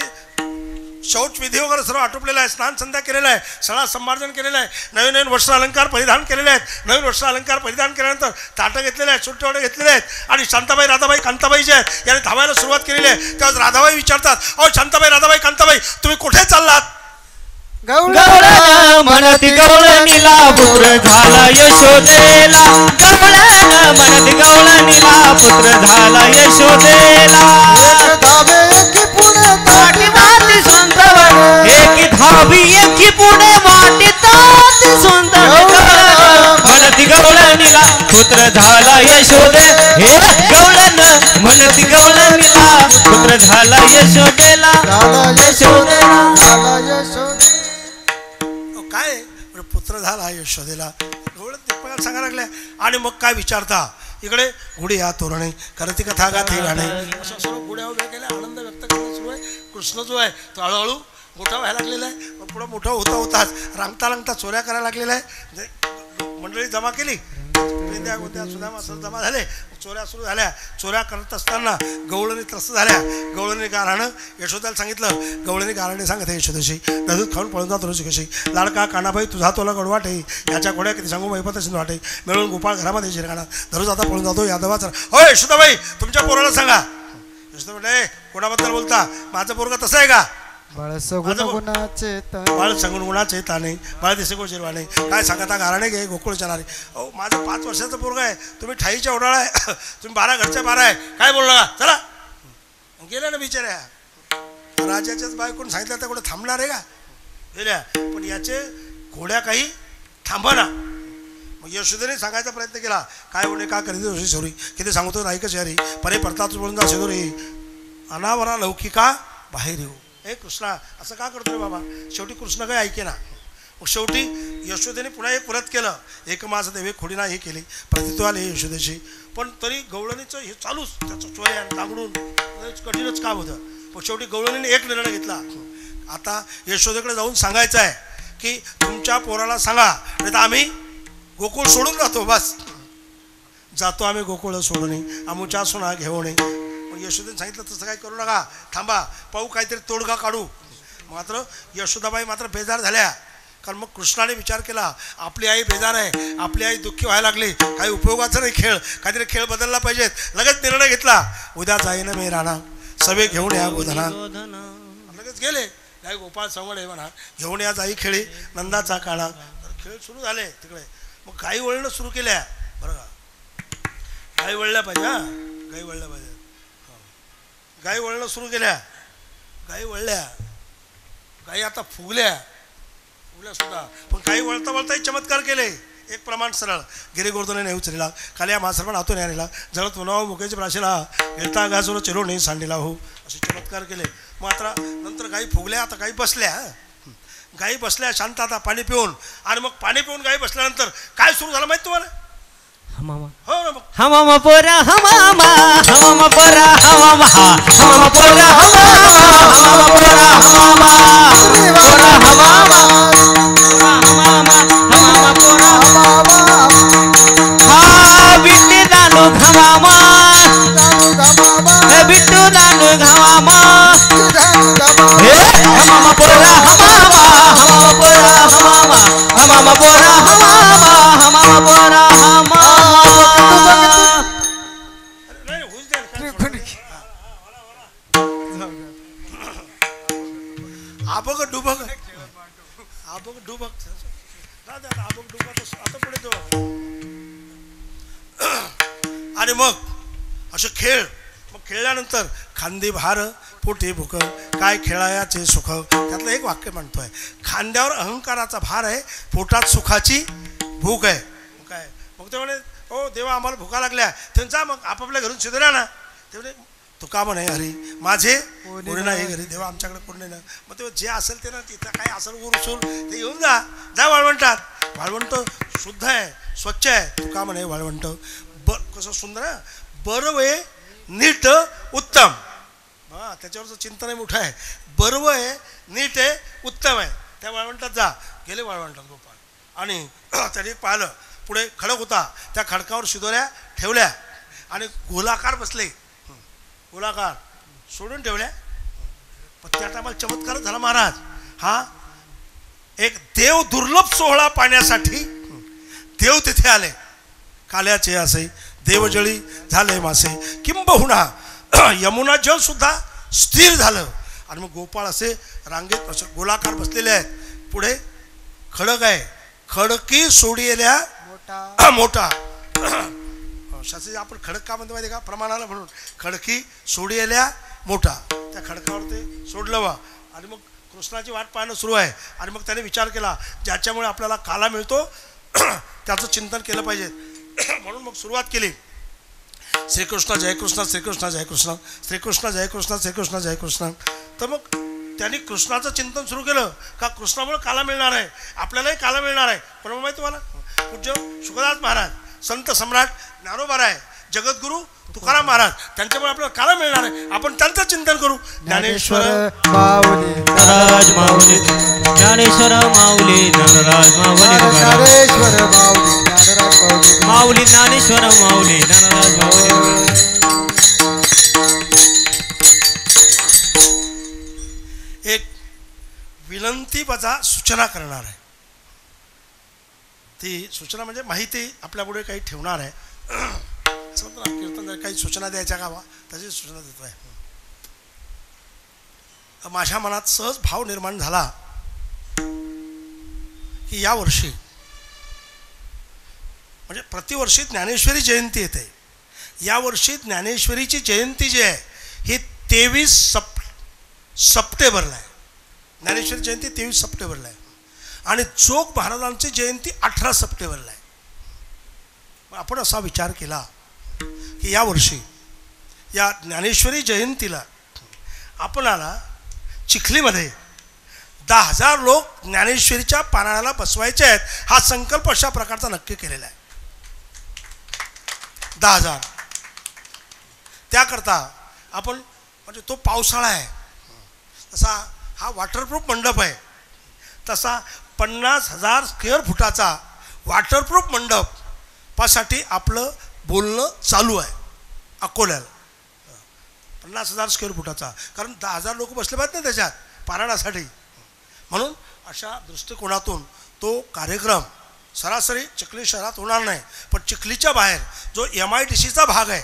शौच विधी वगैरे सर्व आटोपलेला आहे. स्नान संध्या केलेला आहे. सळा संभार्जन केलेलं आहे. नवीन वस्त्र अलंकार परिधान केलेले आहेत. नवीन वस्त्र अलंकार परिधान केल्यानंतर ताटं घेतलेले आहेत. सुट्टे घेतलेले आहेत. आणि शांताबाई राधाबाई कांताबाई जे आहेत यांनी धावायला सुरुवात केलेली आहे. तेव्हा राधाबाई विचारतात, अहो शांताबाई राधाबाई कांताबाई तुम्ही कुठे चाललात? गवळण म्हणती गवळणीला पुत्र झाला यशोदेला. गवळण म्हणती गवळणीला पुत्र झाला यशोदेला. एकी धावी एकी पुढे वाटी ताती सुंदर. म्हणती गवळणीला पुत्र झाला यशोदे. हे गवळण म्हणती गवळणीला पुत्र झाला यशोदेला. काय पुत्र झाला यशोदेला एवढं दीपकाला सांगायला लागल्या. आणि मग काय विचारता इकडे घोडी या तोरणे करती कथा गाते गाणे असं सर्व घोड्या उभ्या केल्या. आनंद व्यक्त करणं सुरू आहे. कृष्ण जो आहे तो हळूहळू मोठा व्हायला लागलेला आहे. मग पुढं मोठं होताच रांगता चोऱ्या करायला लागलेला आहे. मंडळी जमा केली. पेंद्या गोत्या सुद्धा असं जमा झाले. चोऱ्या सुरू झाल्या. चोऱ्या करत असताना गवळणी त्रस्त झाल्या. गवळणी गाराणं यशोदाला सांगितलं. गवळणी गाराणे सांगत आहे यशोदाशी दधूत खाऊन पळून जातो रोजी कशी. लाडका कानाबाई तुझा तोला गडवाटे याच्या घोड्या किती सांगू मैपत वाटे मिळून गोपाळ घरामध्ये शिरगाणा धरू जाता पळून जातो यादवाचा. हो यशोदाबाई तुमच्या पोराला सांगा. यशोदा म्हटलं कोणाबद्दल बोलता? माझं पोरगा तसं आहे का? बाळ सगुण गुणाचे ताने बाळ दिसे गो शिरवाने. काय सांगता गाराणे घे गोकुळ चणारे. अहो माझं 5 वर्षाचं पोरगा आहे. तुम्ही ठाईच्या ओढाळा आहे. तुम्ही 12 घरच्या 12 आहे. काय बोलला का? चला गेल्या ना बिचाऱ्या. राजाच्याच बायकोन सांगितलं तर कुठे थांबणार आहे का? गेल्या. पण याचे घोड्या काही थांबना. मग यशोदेने सांगायचा प्रयत्न केला. काय बोलणे का करीत दोषी सोरी किती सांगतो नाही का शहरी परे परताच बोलून जा शेदोरी अनावरा लौकिका बाहेर येऊ. हे कृष्णा असं का करतोय बाबा? शेवटी कृष्ण काही ऐके ना. मग शेवटी यशोदेने पुन्हा एक व्रत केलं. एक माझं देवे खोडीना हे केली प्रतित्व आले यशोदेशी. पण तरी गवळणीचं हे चालूच त्याचं चोऱ्या तांगडून कठीणच काम होतं. पण शेवटी गवळणीने एक निर्णय घेतला. आता यशोदेकडे जाऊन सांगायचं आहे की तुमच्या पोराला सांगा नाही तर आम्ही गोकुळ सोडून जातो. बस जातो आम्ही गोकुळ सोडून आमुच्या सुना घेऊन. यशोदेने सांगितलं तसं काही करू नका. थांबा पाहू काहीतरी तोडगा काढू. मात्र यशोदाबाई मात्र बेजार झाल्या. कारण मग कृष्णाने विचार केला आपली आई बेजार आहे. आपली आई दुःखी व्हायला लागली. काही उपयोगाचं नाही. काहीतरी खेळ बदलला पाहिजेत. लगेच निर्णय घेतला. उद्या जाईन मी राणा सवे घेऊन या गोधना. लगेच गेले. काय गोपाळ संवड आहे म्हणा घेऊन या जाई खेळी नंदाचा काळा. खेळ सुरू झाले तिकडे. मग गाई वळणं सुरू केल्या. बरं का गाई वळल्या पाहिजे. हा गाई वळल्या पाहिजे. गाई वळणं सुरू केल्या. गाई वळल्या. गाई आता फुगल्या सुद्धा. पण काही वळता वळताही चमत्कार केले. एक प्रमाण सरळ गिरी गोर्धने नाही उचलेला काल्या मासरपण हातून आणला जळत म्हणावं मुकेच्या प्राशीला येता गाजून चिरोणी सांडीला हो असे चमत्कार केले. मात्र नंतर गाई फुगल्या. आता गाई बसल्या. गाई बसल्या शांत आता पाणी पिऊन. आणि मग पाणी पिऊन गाई बसल्यानंतर काय सुरू झालं माहिती तुम्हाला? हमामा हो ना. मग हमामा पोरा हमामा हमामा पोरा हमामा हमामा पोरा हमामा हमामा पोरा हमामा पोरा हमामा आणि मग असे खेळ. मग खेळल्यानंतर खांदी भार पोटी भूक काय खेळायाचे सुख. त्यातलं एक वाक्य म्हणतोय, खांद्यावर अहंकाराचा भार आहे, पोटात सुखाची भूक आहे. काय मग ते म्हणे, हो देवा आम्हाला भुका लागल्या. त्यांचा मग आपापल्या घरून शिदऱ्या ना. ते म्हणे तुका म्हणे हरी माझे कोणी नाही घरी. देवा आमच्याकडे कोणी नाही. मग ते जे असेल ते ना, तिथं काय असेल उरसूर ते घेऊन जा वाळवंटात. वाळवंट शुद्ध आहे, स्वच्छ आहे. तुका म्हणे वाळवंट कसं सुंदर आहे, बरं आहे, नीट उत्तम. हां त्याच्यावरचं चिंतन आहे मोठं आहे. बरं आहे, नीट आहे, उत्तम आहे. त्या वाळवंटात जा. गेले वाळवंटात गोपाळ आणि त्याने पाहिलं पुढे खडक होता. त्या खडकावर शिदोऱ्या ठेवल्या आणि गोलाकार बसले. गोलाकार सोडून ठेवल्या. पण त्या टायमाला चमत्कार झाला महाराज. हा एक देव दुर्लभ सोहळा पाहण्यासाठी देव तिथे आले. काल्याचे असे देवजळी झाले मासे, किंबहुना यमुना जल सुद्धा स्थिर झालं. आणि मग गोपाळ असे रांगेत असे गोलाकार बसलेले आहेत. पुढे खडक आहे, खडकी सोडलेल्या मोठा शास्त्री. आपण खडक का म्हणतो माहिती का, प्रमाणाला म्हणून. खडकी सोडलेल्या मोठा. त्या खडकावर ते सोडलं वा. आणि मग कृष्णाची वाट पाहणं सुरू आहे. आणि मग त्याने विचार केला, ज्याच्यामुळे आपल्याला काला मिळतो त्याचं चिंतन केलं पाहिजे. म्हणून मग सुरुवात केली, श्रीकृष्ण जय कृष्ण, श्रीकृष्ण जय कृष्ण, श्रीकृष्ण जय कृष्ण, श्रीकृष्ण जय कृष्ण. तर मग त्यांनी कृष्णाचं चिंतन सुरू केलं का कृष्णामुळे काला मिळणार आहे, आपल्यालाही काला मिळणार आहे. पण माहिती तुम्हाला, पूज्य सुखदास महाराज, संत सम्राट ज्ञानोबाराय, जगद्गुरु तुकाराम महाराज, त्यांच्यामुळे आपल्याला काला मिळणार आहे. आपण त्यांचं चिंतन करू. ज्ञानेश्वर माऊली नरराज माऊली, ज्ञानेश्वर माऊली नरराज माऊली, ज्ञानेश्वर माऊली ज्ञानराज माऊली, माऊली ज्ञानेश्वर माऊली नरराज माऊली. एक विनंती वजा सूचना करणार आहे. ती सूचना म्हणजे माहिती आपल्यापुढे काही ठेवणार आहे. असं म्हणतो ना, कीर्तन काही सूचना द्यायच्या गावा, तशी सूचना देतो आहे. माझ्या मनात सहज भाव निर्माण झाला की यावर्षी म्हणजे प्रतिवर्षी ज्ञानेश्वरी जयंती येते. यावर्षी ज्ञानेश्वरीची जयंती जी आहे ही 23 सप्टेंबरला आहे. ज्ञानेश्वरी जयंती 23 सप्टेंबरला आहे आणि जोग महाराजांची जयंती 18 सप्टेंबरला आहे. मग आपण असा विचार केला की यावर्षी या ज्ञानेश्वरी जयंतीला आपणाला चिखलीमध्ये 10,000 लोक ज्ञानेश्वरीच्या पारायणाला बसवायचे आहेत. हा संकल्प अशा प्रकारचा नक्की केलेला आहे. 10,000. त्याकरता आपण म्हणजे तो पावसाळा आहे तसा हा वॉटरप्रूफ मंडप आहे. तसा 50,000 स्क्वेअर फुटाचा वॉटरप्रूफ मंडपासाठी आपलं बोलणं चालू आहे अकोल्याला. 50,000 स्क्वेअर फुटाचा, कारण 10,000 लोक बसले पाहिजेत ना त्याच्यात पारायणासाठी. म्हणून अशा दृष्टिकोनातून तो कार्यक्रम सरासरी चिखली शहरात होणार नाही, पण चिखलीच्या बाहेर जो MIDCचा भाग आहे,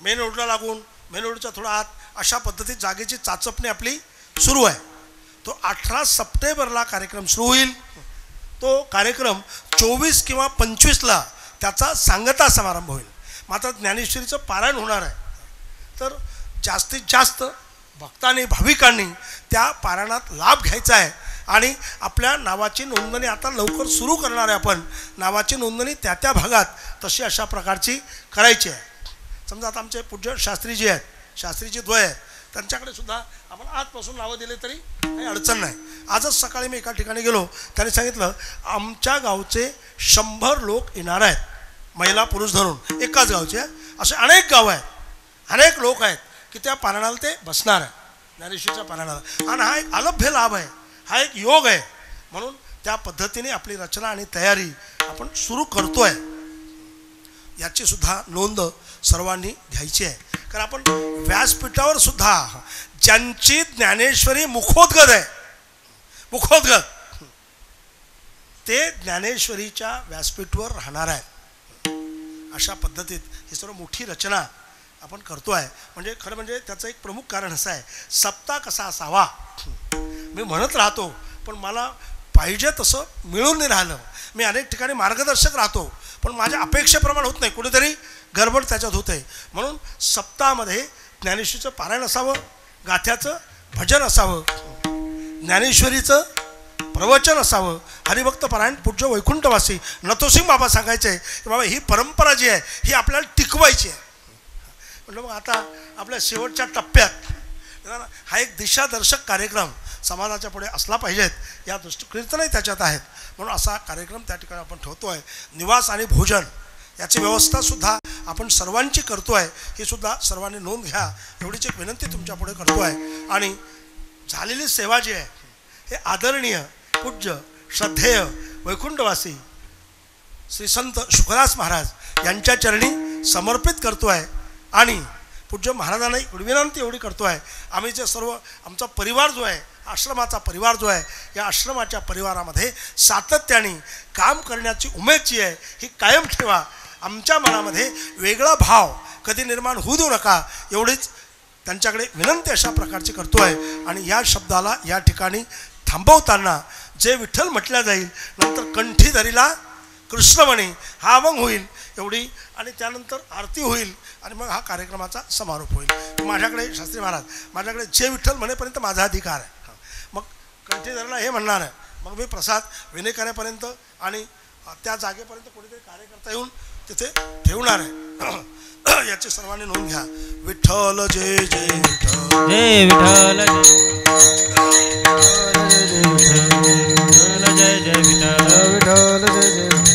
मेन रोडला लागून, मेन रोडच्या थोडा आत, अशा पद्धतीत जागेची चाचपणी आपली सुरू आहे. तो 18 सप्टेंबरला कार्यक्रम सुरू होईल. तो कार्यक्रम 24 किंवा 25ला त्याचा सांगता समारंभ होईल. मात्र ज्ञानेश्वरीचं पारायण होणार आहे. तर जास्तीत जास्त भक्तांनी, भाविकांनी त्या पारायणात लाभ घ्यायचा आहे. आणि आपल्या नावाची नोंदणी आता लवकर सुरू करणार आहे. आपण नावाची नोंदणी त्या भागात तशी अशा प्रकारची करायची आहे. समजा आता आमचे पूज्य शास्त्रीजी आहेत, शास्त्रीजी द्वय आहेत, त्यांच्याकडे सुद्धा आपण आजपासून नावं दिले तरी काही अडचण नाही. आजच सकाळी मी एका ठिकाणी गेलो, त्यांनी सांगितलं आमच्या गावचे 100 लोक येणार आहेत, महिला पुरुष धरून, एकाच गावचे. असे अनेक गावं आहेत, अनेक लोक आहेत की त्या पारायणाला ते बसणार आहे, ज्ञानेश्वरीच्या पारायणाला. आणि हा एक अलभ्य लाभ आहे, हा एक योग आहे. म्हणून त्या पद्धतीने आपली रचना आणि तयारी आपण सुरू करतो आहे. याची सुद्धा नोंद सर्वांनी घ्यायची आहे. कारण आपण व्यासपीठावर सुद्धा ज्यांची ज्ञानेश्वरी मुखोद्गत आहे, मुखोद्गत, ते ज्ञानेश्वरीच्या व्यासपीठावर राहणार आहे. अशा पद्धतीत ही सर्व मोठी रचना आपण करतो आहे. म्हणजे खरं म्हणजे त्याचं एक प्रमुख कारण असं आहे, सप्ताह कसा असावा मी म्हणत राहतो, पण मला पाहिजे तसं मिळून नाही राहिलं. मी अनेक ठिकाणी मार्गदर्शक राहतो, पण माझ्या अपेक्षेप्रमाणे होत नाही, कुठेतरी गडबड त्याच्यात होते. म्हणून सप्ताहामध्ये ज्ञानेश्वरीचं पारायण असावं, गाथ्याचं भजन असावं, ज्ञानेश्वरीचं प्रवचन असावं, हरिभक्त पारायण पूज्य वैकुंठवासी नतोसिंग बाबा सांगायचे की बाबा ही परंपरा जी आहे ही आपल्याला टिकवायची आहे. म्हटलं मग आता आपल्या शेवटच्या टप्प्यात हा एक दिशादर्शक कार्यक्रम समाजाच्या पुढे असला पाहिजेत या दृष्टिकोनातही त्याच्यात आहेत. म्हणून असा कार्यक्रम त्या ठिकाणी आपण ठेवतो आहे. निवास आणि भोजन याची व्यवस्थासुद्धा आपण सर्वांची करतो आहे, ही सुद्धा सर्वांनी नोंद घ्या एवढीच एक विनंती तुमच्या पुढे करतो आहे. आणि झालेली सेवा जी आहे हे आदरणीय पूज्य श्रद्धेय वैकुंठवासी श्री संत शुकदास महाराज यांच्या चरणी समर्पित करतो आहे. आणि पूज्य महाराजांना विनंती एवढी करतो आहे, आम्ही जे सर्व आमचा परिवार जो आहे, आश्रमाचा परिवार जो आहे, या आश्रमाच्या परिवारामध्ये सातत्याने काम करण्याची उमेद जी आहे ही कायम ठेवा. आमच्या मनामध्ये वेगळा भाव कधी निर्माण होऊ देऊ नका एवढीच त्यांच्याकडे विनंती अशा प्रकारची करतो आहे. आणि या शब्दाला या ठिकाणी थांबवताना जे विठ्ठल म्हटल्या जाईल नंतर कंठी धरीला कृष्णमणी हा अभंग होईल एवढी, आणि त्यानंतर आरती होईल आणि मग हा कार्यक्रमाचा समारोप होईल. माझ्याकडे शास्त्री महाराज माझ्याकडे जे विठ्ठल म्हणेपर्यंत माझा अधिकार आहे. मग कंठी धरला हे म्हणणार आहे, मग मी प्रसाद विनेकऱ्यापर्यंत आणि त्या जागेपर्यंत कोणीतरी कार्यकर्ता येऊन तिथे ठेवणार आहे. याची सर्वांनी नोंद घ्या. विठ्ठल जय जय विठ्ठल, जय विठ्ठल, जय जय विठ्ठल, विठ्ठल जय जय विठ्ठल, जय जय विठ्ठल.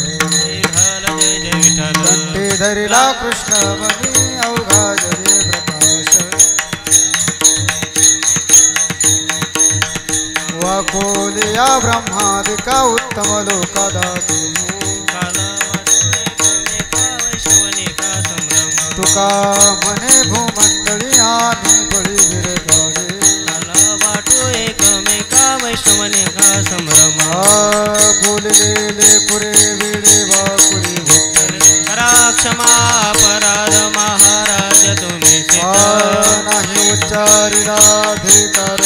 कंठी धरिला कृष्णमणी अवघा जरी प्रकाश, वाकोलिया ब्रह्मादिका उत्तम लोकादातु, तुका मने भूमंडळी आणि बळी विरगाडे, वाटो एकमेका वैष्णवनेका संभ्रम, बोललेले पुरे वेळे वाकुरी भक्तरे, करा क्षमा अपराध महाराज तुम्ही नाही उच्चारिला अधिकार,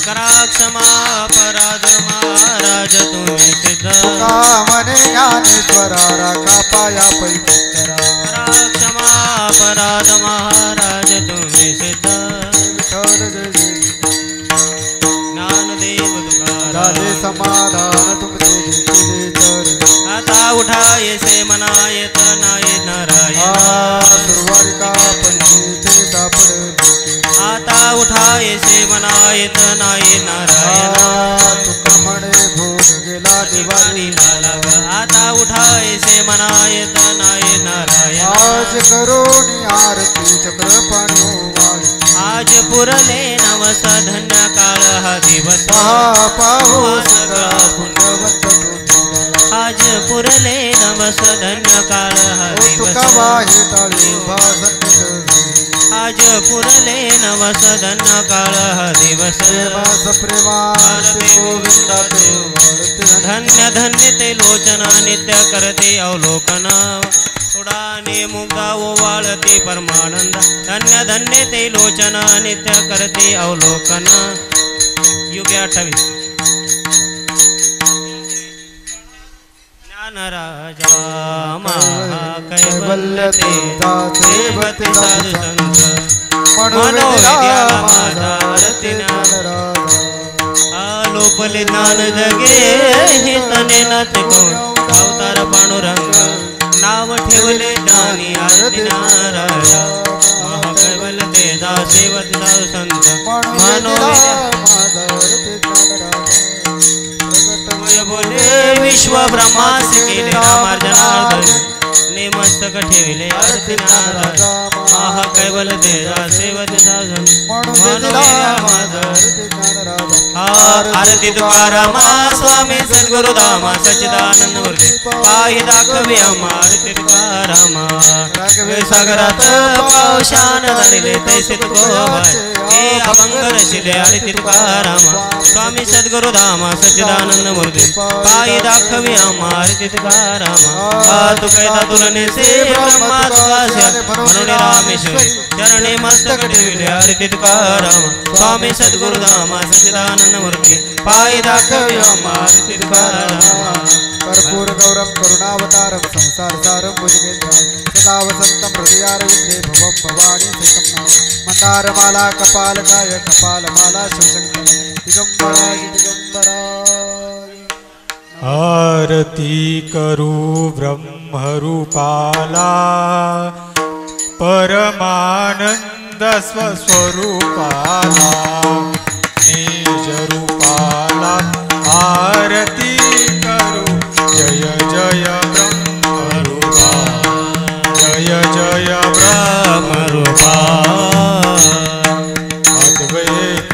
करा क्षमा अपराध महाराज तुम्ही सिद्ध, तुका मने ज्ञानेश्वरा राखा पाया पैकी करा, करा क्षमा अपराध महाराज तुम्ही सिद्ध. विठ्ठल जय जय ज्ञानदेव तुकाराम झाले समाधान तुमचे घेतले तर, आता उठा येसे मना येत नाही नारायण, सुरवारिका पंचीचे सापडले, आता उठा येसे मना येत नाही नारायण, तुका म्हणे भोग गेला दिवाळी, आता उठा येसे मना येत नाही नारायण, आज करोनी आरती चक्रपाणी वाळी, आज पुरले नवस धन्य काळ हा दिवस, पाहू सगळा पुण्यवंत तुम्ही, आज पुरले नवस धन्य काळ हा दिवस, तुका बाहे टाळी उभा संकट, आज पुरले नवस धन्य काळ हा दिवस, प्रेमास प्रेमार्थे गोविंदा ते वाढते, धन्य धन्य ते लोचन नित्य करते अवलोकन, उडाने मुग्धा ओवाळते परमानंद, धन्य धन्य ते लोचन नित्य करते अवलोकन. युगे 28. ज्ञानराजा महाकैवल्य ते सेवते साधू संत, मनोविद्याला माझा आरती आलोपले ज्ञान जगे हे तने नाते कोण, अवतार पांडुरंग नाव ठेवले ज्ञानी आरती नारायणा, महाकैवल्य तेजा सेवत साधू संत, मनोविद्या बोले विश्व ब्रह्मास केले रामार्जनार्दन, नेमस्तक ठेवले आरती नारायण, महाकैवल्य तेजा सेवत साधू संत, मनोविद्या आरती तुकारामा स्वामी सद्गुरुधामा सच्चिदानंद मूर्ती, पाहि दाखवे आम्हा आरती तुकारामा, सागरात पावशान धरले तैसे तुकोबाई, हे अभंग रचिले आरती तुकारामा, स्वामी सद्गुरुधामा सच्चिदानंद मूर्ती, पाहि दाखवे आम्हा आरती तुकारामा, तू कैदा तुलने से ब्रह्मा तुकास्या, म्हणून रामेश्वरी चरणे मस्तक ठेवले आरती तुकारामा, स्वामी सद्गुरुधामा सच्चिदानंद मूर्ती, पाहि दाखवे आम्हा आरती तुकारामा. कर्पूर गौरम करुणावतारम संसार सारम भुजगेन्द्र सदा वसंतम हृदयारविंदे भवम भवानी सहितं मंदारमाला कपालकाय कपालमाला शिवशंकर दिगंबराय दिगंबराय आरती करू ब्रह्मरूपाला परमानंद स्वस्वरूपाला निजरूपाला आरती करू जय जय ब्रह्मरूपा जय जय ब्रह्मरूपा अद्वैत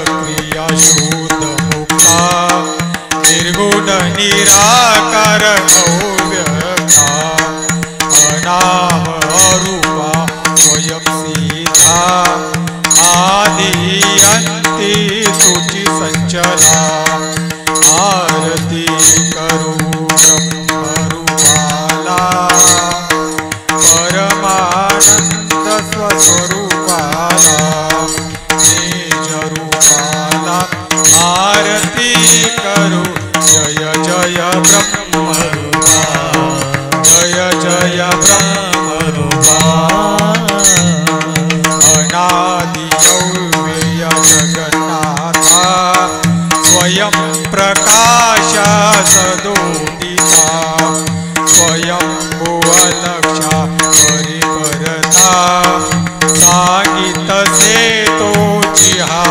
क्रिया शुद्ध मुक्ता निर्गुण निराकार अव्यक्ता अनाम अरूपा स्वयं सीधा आदि अंति तुझी संचला आरती करू ब्रह्मरूपाला परमानंद स्वस्वरूपाला निजरूपाला आरती करू जय जय ब्रह्मरूपा जय जय ब्रह्मरूपा अनादि अव्यय जगन्नाथा स्वयं प्रकाश सदोदिता स्वयं भुवलक्षा परिपरता सांगितसे तोची हा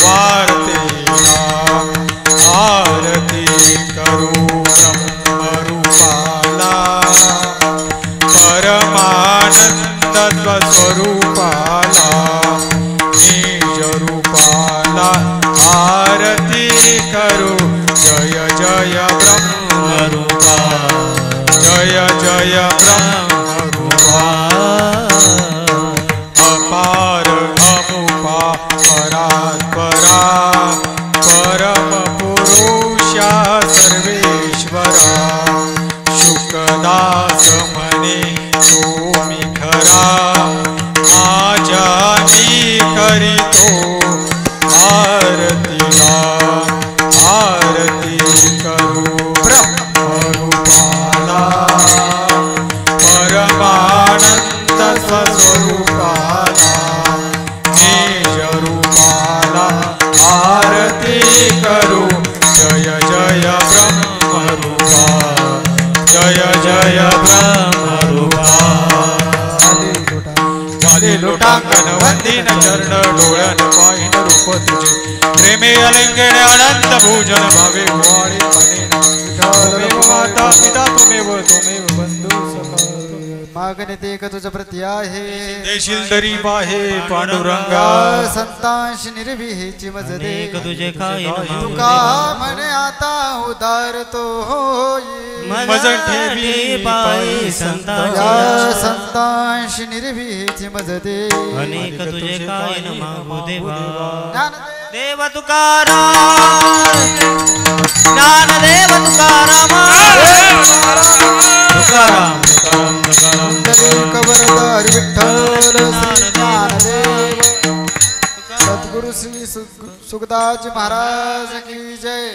वार्तेला आरती करू ब्रह्मरूपाला परमानंद स्वस्वरूपाला निजरूपाला आरती करू जय जय ब्रह्मरूपा जय जय ब्रह्मरूपा अपार अमुपा परात्परा परम पुरुषा सर्वेश्वरा शुकदास म्हणे तुम्ही खरा माझ्या मी करीतो आरतीला आरती करू ब्रह्मरूपाला परमानंद स्वस्वरूपाला निजरूपाला आरती करू जय जय ब्रह्मरूपा जय जय ब्रह्मरूपा झाले लोटांगण वंदीन चरण डोळ्यान पाहिन रूप तुझे प्रेमे अलिंगण अनंत भोजन भावे वाळी तुमेव माता पिता तुमेव तुमेव बंधू सखा मागणे ते एक तुझ प्रती आहे देशील तरी पाहे पांडुरंगा संतांश निर्विहीची मज दे तुझे काय तुका म्हणे आता उदार तो होई मज ठेवी पायी या संतांच्या संतांश निर्विहीची मज दे अनेक तुझे काय न मागू देवा ज्ञानदेव देव तुकाराम ज्ञानदेव तुकाराम तुकाराम तुकाराम कबरदार विठ्ठल श्री ज्ञानदेव सद्गुरु श्री सुखदास महाराज की जय।